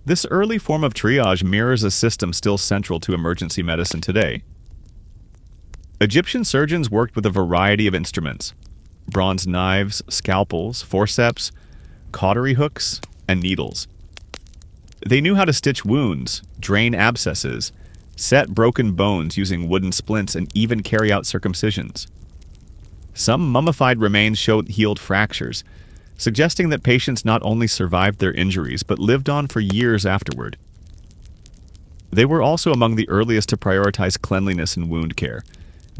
This early form of triage mirrors a system still central to emergency medicine today. Egyptian surgeons worked with a variety of instruments: bronze knives, scalpels, forceps, cautery hooks, and needles. They knew how to stitch wounds, drain abscesses, set broken bones using wooden splints, and even carry out circumcisions. Some mummified remains showed healed fractures, suggesting that patients not only survived their injuries but lived on for years afterward. They were also among the earliest to prioritize cleanliness in wound care,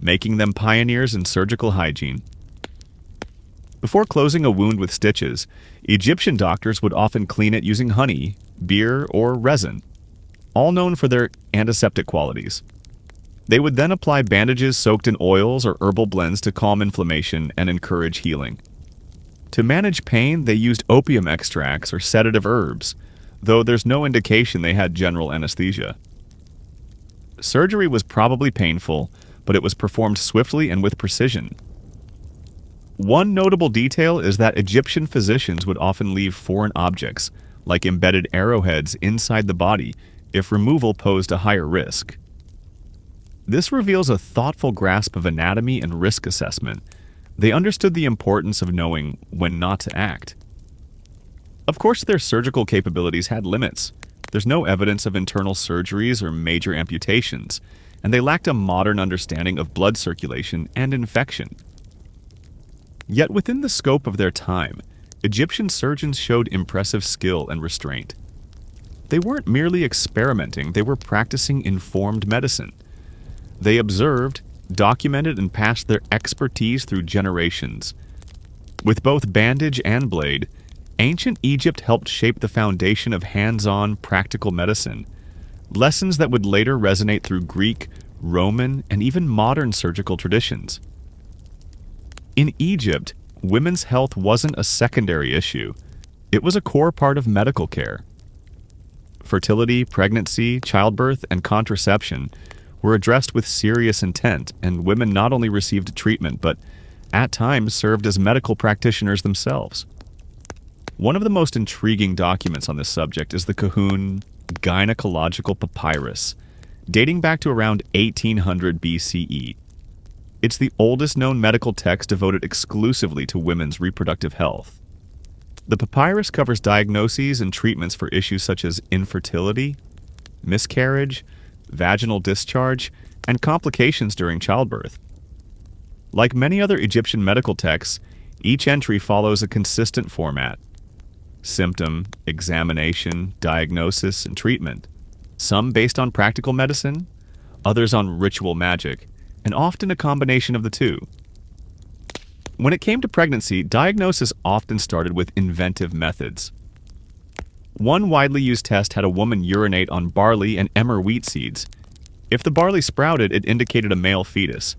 making them pioneers in surgical hygiene. Before closing a wound with stitches, Egyptian doctors would often clean it using honey, beer, or resin, all known for their antiseptic qualities. They would then apply bandages soaked in oils or herbal blends to calm inflammation and encourage healing. To manage pain, they used opium extracts or sedative herbs, though there's no indication they had general anesthesia. Surgery was probably painful, but it was performed swiftly and with precision. One notable detail is that Egyptian physicians would often leave foreign objects, like embedded arrowheads, inside the body if removal posed a higher risk. This reveals a thoughtful grasp of anatomy and risk assessment. They understood the importance of knowing when not to act. Of course, their surgical capabilities had limits. There's no evidence of internal surgeries or major amputations, and they lacked a modern understanding of blood circulation and infection. Yet within the scope of their time, Egyptian surgeons showed impressive skill and restraint. They weren't merely experimenting, they were practicing informed medicine. They observed, documented, and passed their expertise through generations. With both bandage and blade, ancient Egypt helped shape the foundation of hands-on, practical medicine, lessons that would later resonate through Greek, Roman, and even modern surgical traditions. In Egypt, women's health wasn't a secondary issue. It was a core part of medical care. Fertility, pregnancy, childbirth, and contraception were addressed with serious intent, and women not only received treatment, but at times served as medical practitioners themselves. One of the most intriguing documents on this subject is the Kahun Gynecological Papyrus, dating back to around 1800 BCE. It's the oldest known medical text devoted exclusively to women's reproductive health. The papyrus covers diagnoses and treatments for issues such as infertility, miscarriage, vaginal discharge, and complications during childbirth. Like many other Egyptian medical texts, each entry follows a consistent format: symptom, examination, diagnosis, and treatment. Some based on practical medicine, others on ritual magic, and often a combination of the two. When it came to pregnancy, diagnosis often started with inventive methods. One widely used test had a woman urinate on barley and emmer wheat seeds. If the barley sprouted, it indicated a male fetus.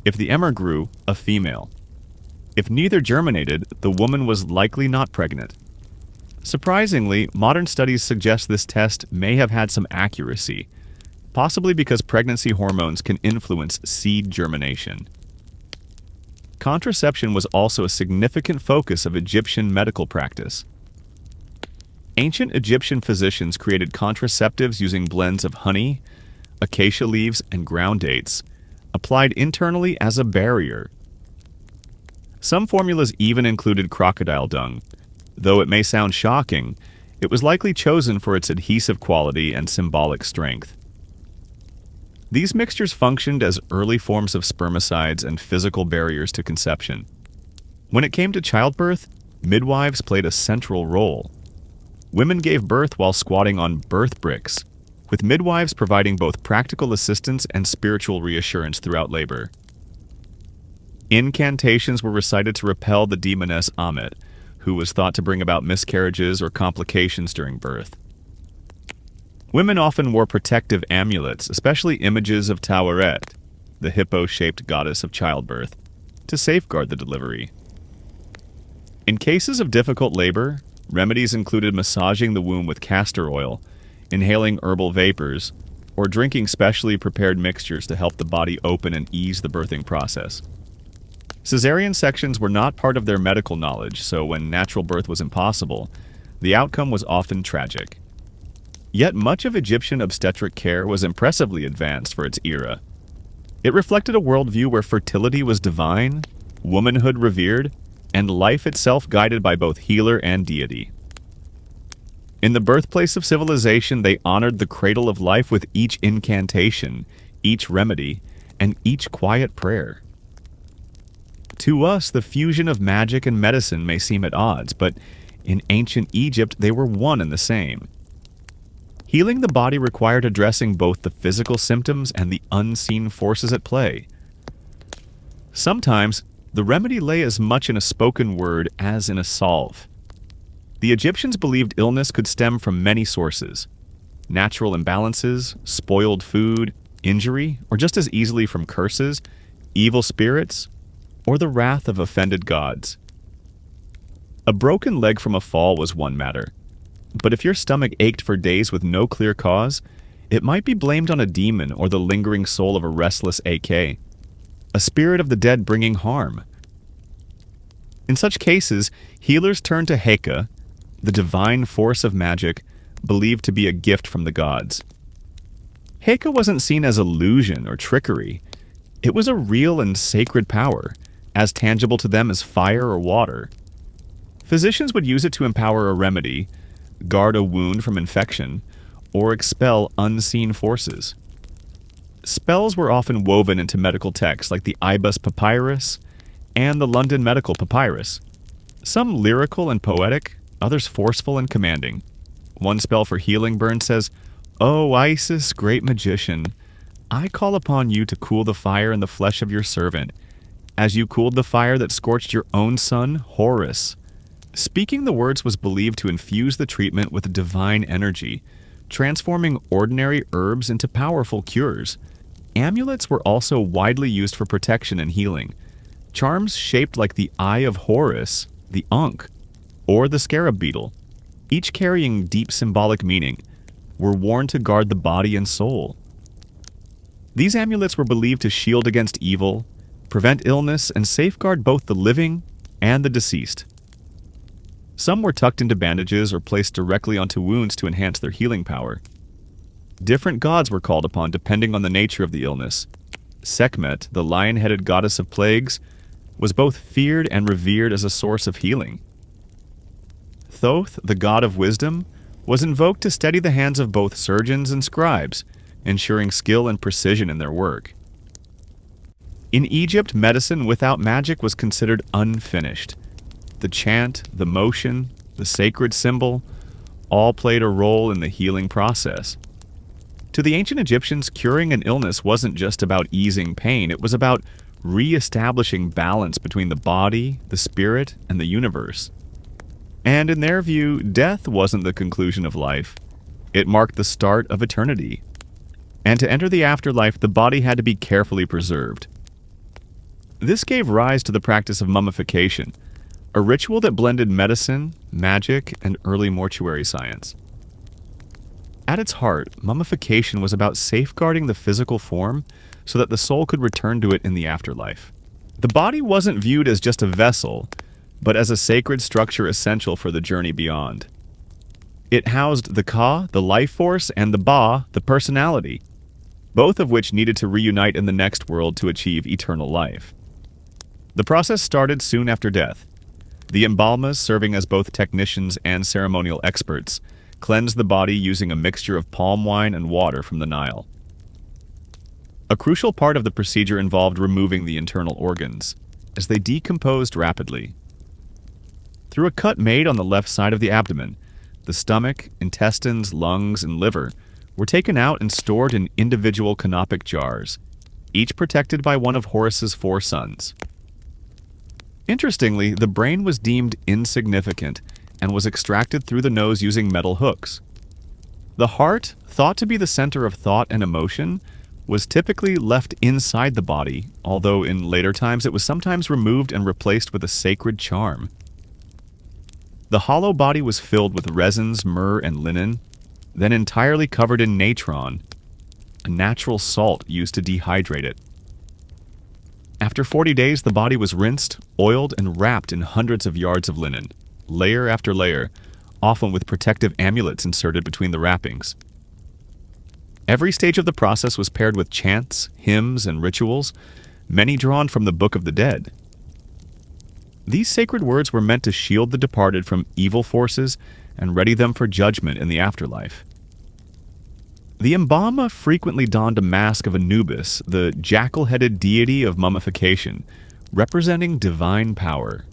If the emmer grew, a female. If neither germinated, the woman was likely not pregnant. Surprisingly, modern studies suggest this test may have had some accuracy, possibly because pregnancy hormones can influence seed germination. Contraception was also a significant focus of Egyptian medical practice. Ancient Egyptian physicians created contraceptives using blends of honey, acacia leaves, and ground dates, applied internally as a barrier. Some formulas even included crocodile dung. Though it may sound shocking, it was likely chosen for its adhesive quality and symbolic strength. These mixtures functioned as early forms of spermicides and physical barriers to conception. When it came to childbirth, midwives played a central role. Women gave birth while squatting on birth bricks, with midwives providing both practical assistance and spiritual reassurance throughout labor. Incantations were recited to repel the demoness Amet, who was thought to bring about miscarriages or complications during birth. Women often wore protective amulets, especially images of Taweret, the hippo-shaped goddess of childbirth, to safeguard the delivery. In cases of difficult labor, remedies included massaging the womb with castor oil, inhaling herbal vapors, or drinking specially prepared mixtures to help the body open and ease the birthing process. Caesarean sections were not part of their medical knowledge, so when natural birth was impossible, the outcome was often tragic. Yet much of Egyptian obstetric care was impressively advanced for its era. It reflected a worldview where fertility was divine, womanhood revered, and life itself guided by both healer and deity. In the birthplace of civilization, they honored the cradle of life with each incantation, each remedy, and each quiet prayer. To us, the fusion of magic and medicine may seem at odds, but in ancient Egypt, they were one and the same. Healing the body required addressing both the physical symptoms and the unseen forces at play. Sometimes, the remedy lay as much in a spoken word as in a salve. The Egyptians believed illness could stem from many sources: natural imbalances, spoiled food, injury, or just as easily from curses, evil spirits, or the wrath of offended gods. A broken leg from a fall was one matter, but if your stomach ached for days with no clear cause, it might be blamed on a demon or the lingering soul of a restless AK, a spirit of the dead bringing harm. In such cases, healers turned to Heka, the divine force of magic, believed to be a gift from the gods. Heka wasn't seen as illusion or trickery. It was a real and sacred power, as tangible to them as fire or water. Physicians would use it to empower a remedy, guard a wound from infection, or expel unseen forces. Spells were often woven into medical texts like the Ibis Papyrus and the London Medical Papyrus. Some lyrical and poetic, others forceful and commanding. One spell for healing burn says, "O Isis, great magician, I call upon you to cool the fire in the flesh of your servant, as you cooled the fire that scorched your own son, Horus." Speaking the words was believed to infuse the treatment with divine energy, transforming ordinary herbs into powerful cures. Amulets were also widely used for protection and healing. Charms shaped like the Eye of Horus, the Ankh, or the scarab beetle, each carrying deep symbolic meaning, were worn to guard the body and soul. These amulets were believed to shield against evil, prevent illness, and safeguard both the living and the deceased. Some were tucked into bandages or placed directly onto wounds to enhance their healing power. Different gods were called upon depending on the nature of the illness. Sekhmet, the lion-headed goddess of plagues, was both feared and revered as a source of healing. Thoth, the god of wisdom, was invoked to steady the hands of both surgeons and scribes, ensuring skill and precision in their work. In Egypt, medicine without magic was considered unfinished. The chant, the motion, the sacred symbol, all played a role in the healing process. To the ancient Egyptians, curing an illness wasn't just about easing pain, it was about re-establishing balance between the body, the spirit, and the universe. And in their view, death wasn't the conclusion of life. It marked the start of eternity. And to enter the afterlife, the body had to be carefully preserved. This gave rise to the practice of mummification, a ritual that blended medicine, magic, and early mortuary science. At its heart, mummification was about safeguarding the physical form so that the soul could return to it in the afterlife. The body wasn't viewed as just a vessel, but as a sacred structure essential for the journey beyond. It housed the Ka, the life force, and the Ba, the personality, both of which needed to reunite in the next world to achieve eternal life. The process started soon after death. The embalmers, serving as both technicians and ceremonial experts, cleansed the body using a mixture of palm wine and water from the Nile. A crucial part of the procedure involved removing the internal organs, as they decomposed rapidly. Through a cut made on the left side of the abdomen, the stomach, intestines, lungs, and liver were taken out and stored in individual canopic jars, each protected by one of Horus's 4 sons. Interestingly, the brain was deemed insignificant and was extracted through the nose using metal hooks. The heart, thought to be the center of thought and emotion, was typically left inside the body, although in later times it was sometimes removed and replaced with a sacred charm. The hollow body was filled with resins, myrrh, and linen, then entirely covered in natron, a natural salt used to dehydrate it. After 40 days, the body was rinsed, oiled, and wrapped in hundreds of yards of linen, layer after layer, often with protective amulets inserted between the wrappings. Every stage of the process was paired with chants, hymns, and rituals, many drawn from the Book of the Dead. These sacred words were meant to shield the departed from evil forces and ready them for judgment in the afterlife. The embalmer frequently donned a mask of Anubis, the jackal-headed deity of mummification, representing divine power.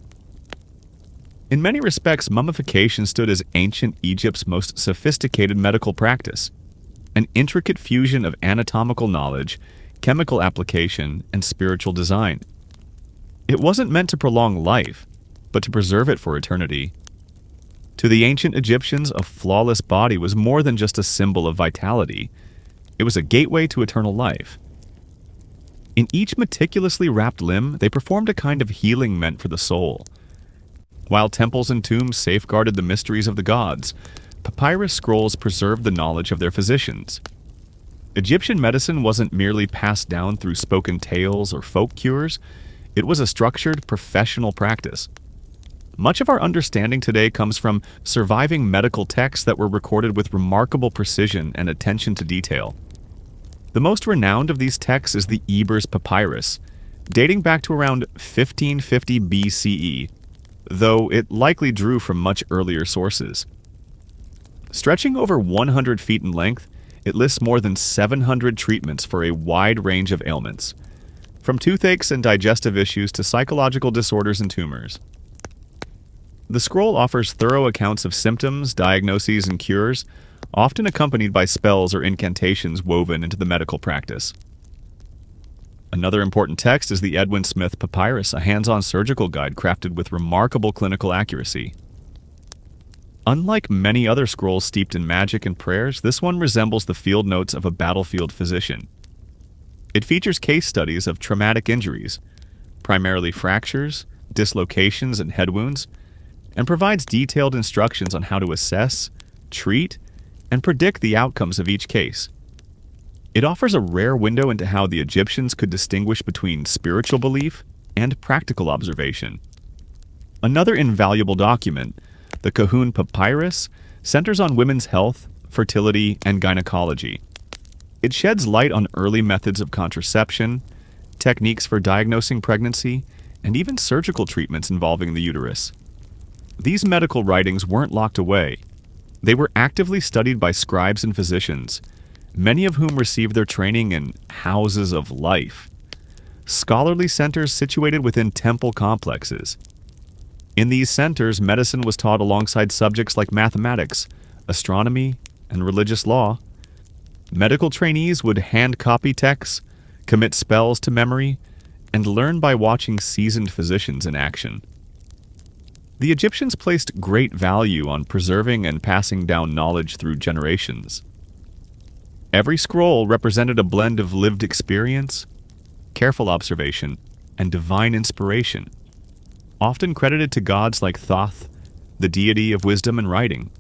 In many respects, mummification stood as ancient Egypt's most sophisticated medical practice, an intricate fusion of anatomical knowledge, chemical application, and spiritual design. It wasn't meant to prolong life, but to preserve it for eternity. To the ancient Egyptians, a flawless body was more than just a symbol of vitality. It was a gateway to eternal life. In each meticulously wrapped limb, they performed a kind of healing meant for the soul. While temples and tombs safeguarded the mysteries of the gods, papyrus scrolls preserved the knowledge of their physicians. Egyptian medicine wasn't merely passed down through spoken tales or folk cures. It was a structured, professional practice. Much of our understanding today comes from surviving medical texts that were recorded with remarkable precision and attention to detail. The most renowned of these texts is the Ebers Papyrus, dating back to around 1550 BCE, though it likely drew from much earlier sources. Stretching over 100 feet in length, it lists more than 700 treatments for a wide range of ailments, from toothaches and digestive issues to psychological disorders and tumors. The scroll offers thorough accounts of symptoms, diagnoses, and cures, often accompanied by spells or incantations woven into the medical practice. Another important text is the Edwin Smith Papyrus, a hands-on surgical guide crafted with remarkable clinical accuracy. Unlike many other scrolls steeped in magic and prayers, this one resembles the field notes of a battlefield physician. It features case studies of traumatic injuries, primarily fractures, dislocations, and head wounds, and provides detailed instructions on how to assess, treat, and predict the outcomes of each case. It offers a rare window into how the Egyptians could distinguish between spiritual belief and practical observation. Another invaluable document, the Kahun Papyrus, centers on women's health, fertility, and gynecology. It sheds light on early methods of contraception, techniques for diagnosing pregnancy, and even surgical treatments involving the uterus. These medical writings weren't locked away. They were actively studied by scribes and physicians, many of whom received their training in houses of life, scholarly centers situated within temple complexes. In these centers, medicine was taught alongside subjects like mathematics, astronomy, and religious law. Medical trainees would hand copy texts, commit spells to memory, and learn by watching seasoned physicians in action. The Egyptians placed great value on preserving and passing down knowledge through generations. Every scroll represented a blend of lived experience, careful observation, and divine inspiration, often credited to gods like Thoth, the deity of wisdom and writing.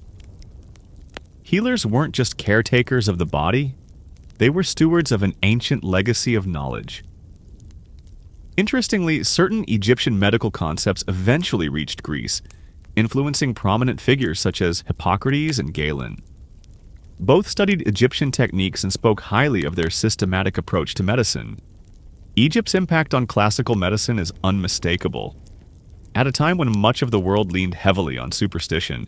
Healers weren't just caretakers of the body, they were stewards of an ancient legacy of knowledge. Interestingly, certain Egyptian medical concepts eventually reached Greece, influencing prominent figures such as Hippocrates and Galen. Both studied Egyptian techniques and spoke highly of their systematic approach to medicine. Egypt's impact on classical medicine is unmistakable. At a time when much of the world leaned heavily on superstition,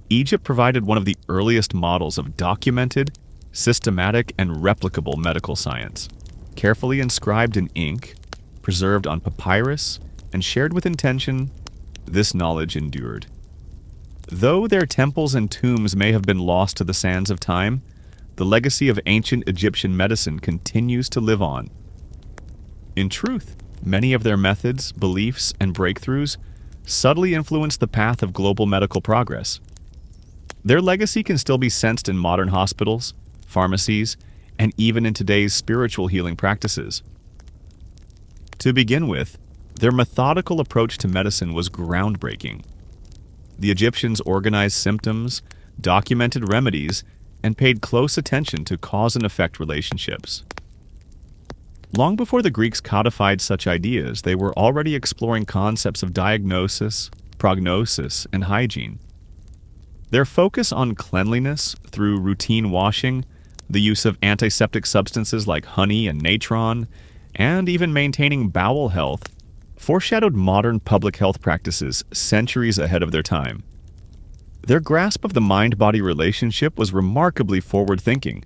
Egypt provided one of the earliest models of documented, systematic, and replicable medical science. Carefully inscribed in ink, preserved on papyrus, and shared with intention, this knowledge endured. Though their temples and tombs may have been lost to the sands of time, the legacy of ancient Egyptian medicine continues to live on. In truth, many of their methods, beliefs, and breakthroughs subtly influenced the path of global medical progress. Their legacy can still be sensed in modern hospitals, pharmacies, and even in today's spiritual healing practices. To begin with, their methodical approach to medicine was groundbreaking. The Egyptians organized symptoms, documented remedies, and paid close attention to cause and effect relationships. Long before the Greeks codified such ideas, they were already exploring concepts of diagnosis, prognosis, and hygiene. Their focus on cleanliness through routine washing, the use of antiseptic substances like honey and natron, and even maintaining bowel health, foreshadowed modern public health practices centuries ahead of their time. Their grasp of the mind-body relationship was remarkably forward-thinking.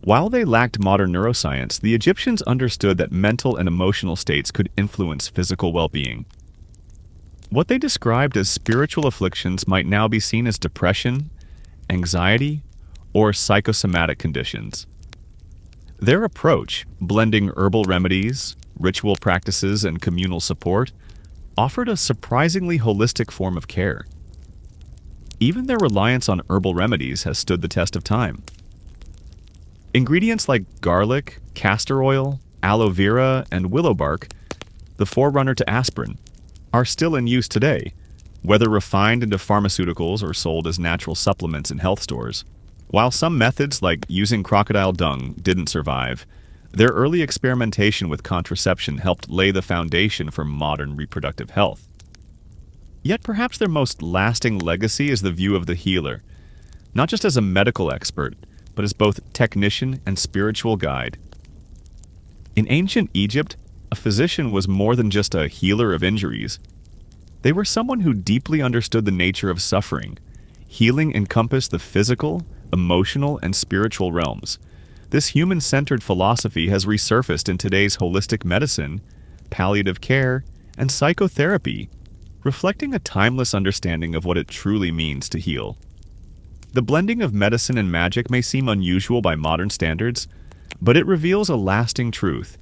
While they lacked modern neuroscience, the Egyptians understood that mental and emotional states could influence physical well-being. What they described as spiritual afflictions might now be seen as depression, anxiety, or psychosomatic conditions. Their approach, blending herbal remedies, ritual practices, and communal support, offered a surprisingly holistic form of care. Even their reliance on herbal remedies has stood the test of time. Ingredients like garlic, castor oil, aloe vera, and willow bark, the forerunner to aspirin, are still in use today, whether refined into pharmaceuticals or sold as natural supplements in health stores. While some methods, like using crocodile dung, didn't survive, their early experimentation with contraception helped lay the foundation for modern reproductive health. Yet perhaps their most lasting legacy is the view of the healer, not just as a medical expert, but as both technician and spiritual guide. In ancient Egypt, a physician was more than just a healer of injuries. They were someone who deeply understood the nature of suffering. Healing encompassed the physical, emotional, and spiritual realms. This human-centered philosophy has resurfaced in today's holistic medicine, palliative care, and psychotherapy, reflecting a timeless understanding of what it truly means to heal. The blending of medicine and magic may seem unusual by modern standards, but it reveals a lasting truth.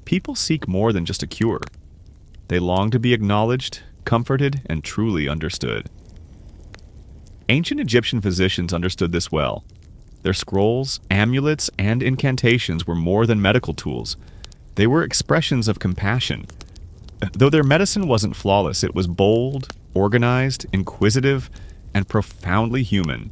People seek more than just a cure. They long to be acknowledged, comforted, and truly understood. Ancient Egyptian physicians understood this well. Their scrolls, amulets, and incantations were more than medical tools. They were expressions of compassion. Though their medicine wasn't flawless, it was bold, organized, inquisitive, and profoundly human.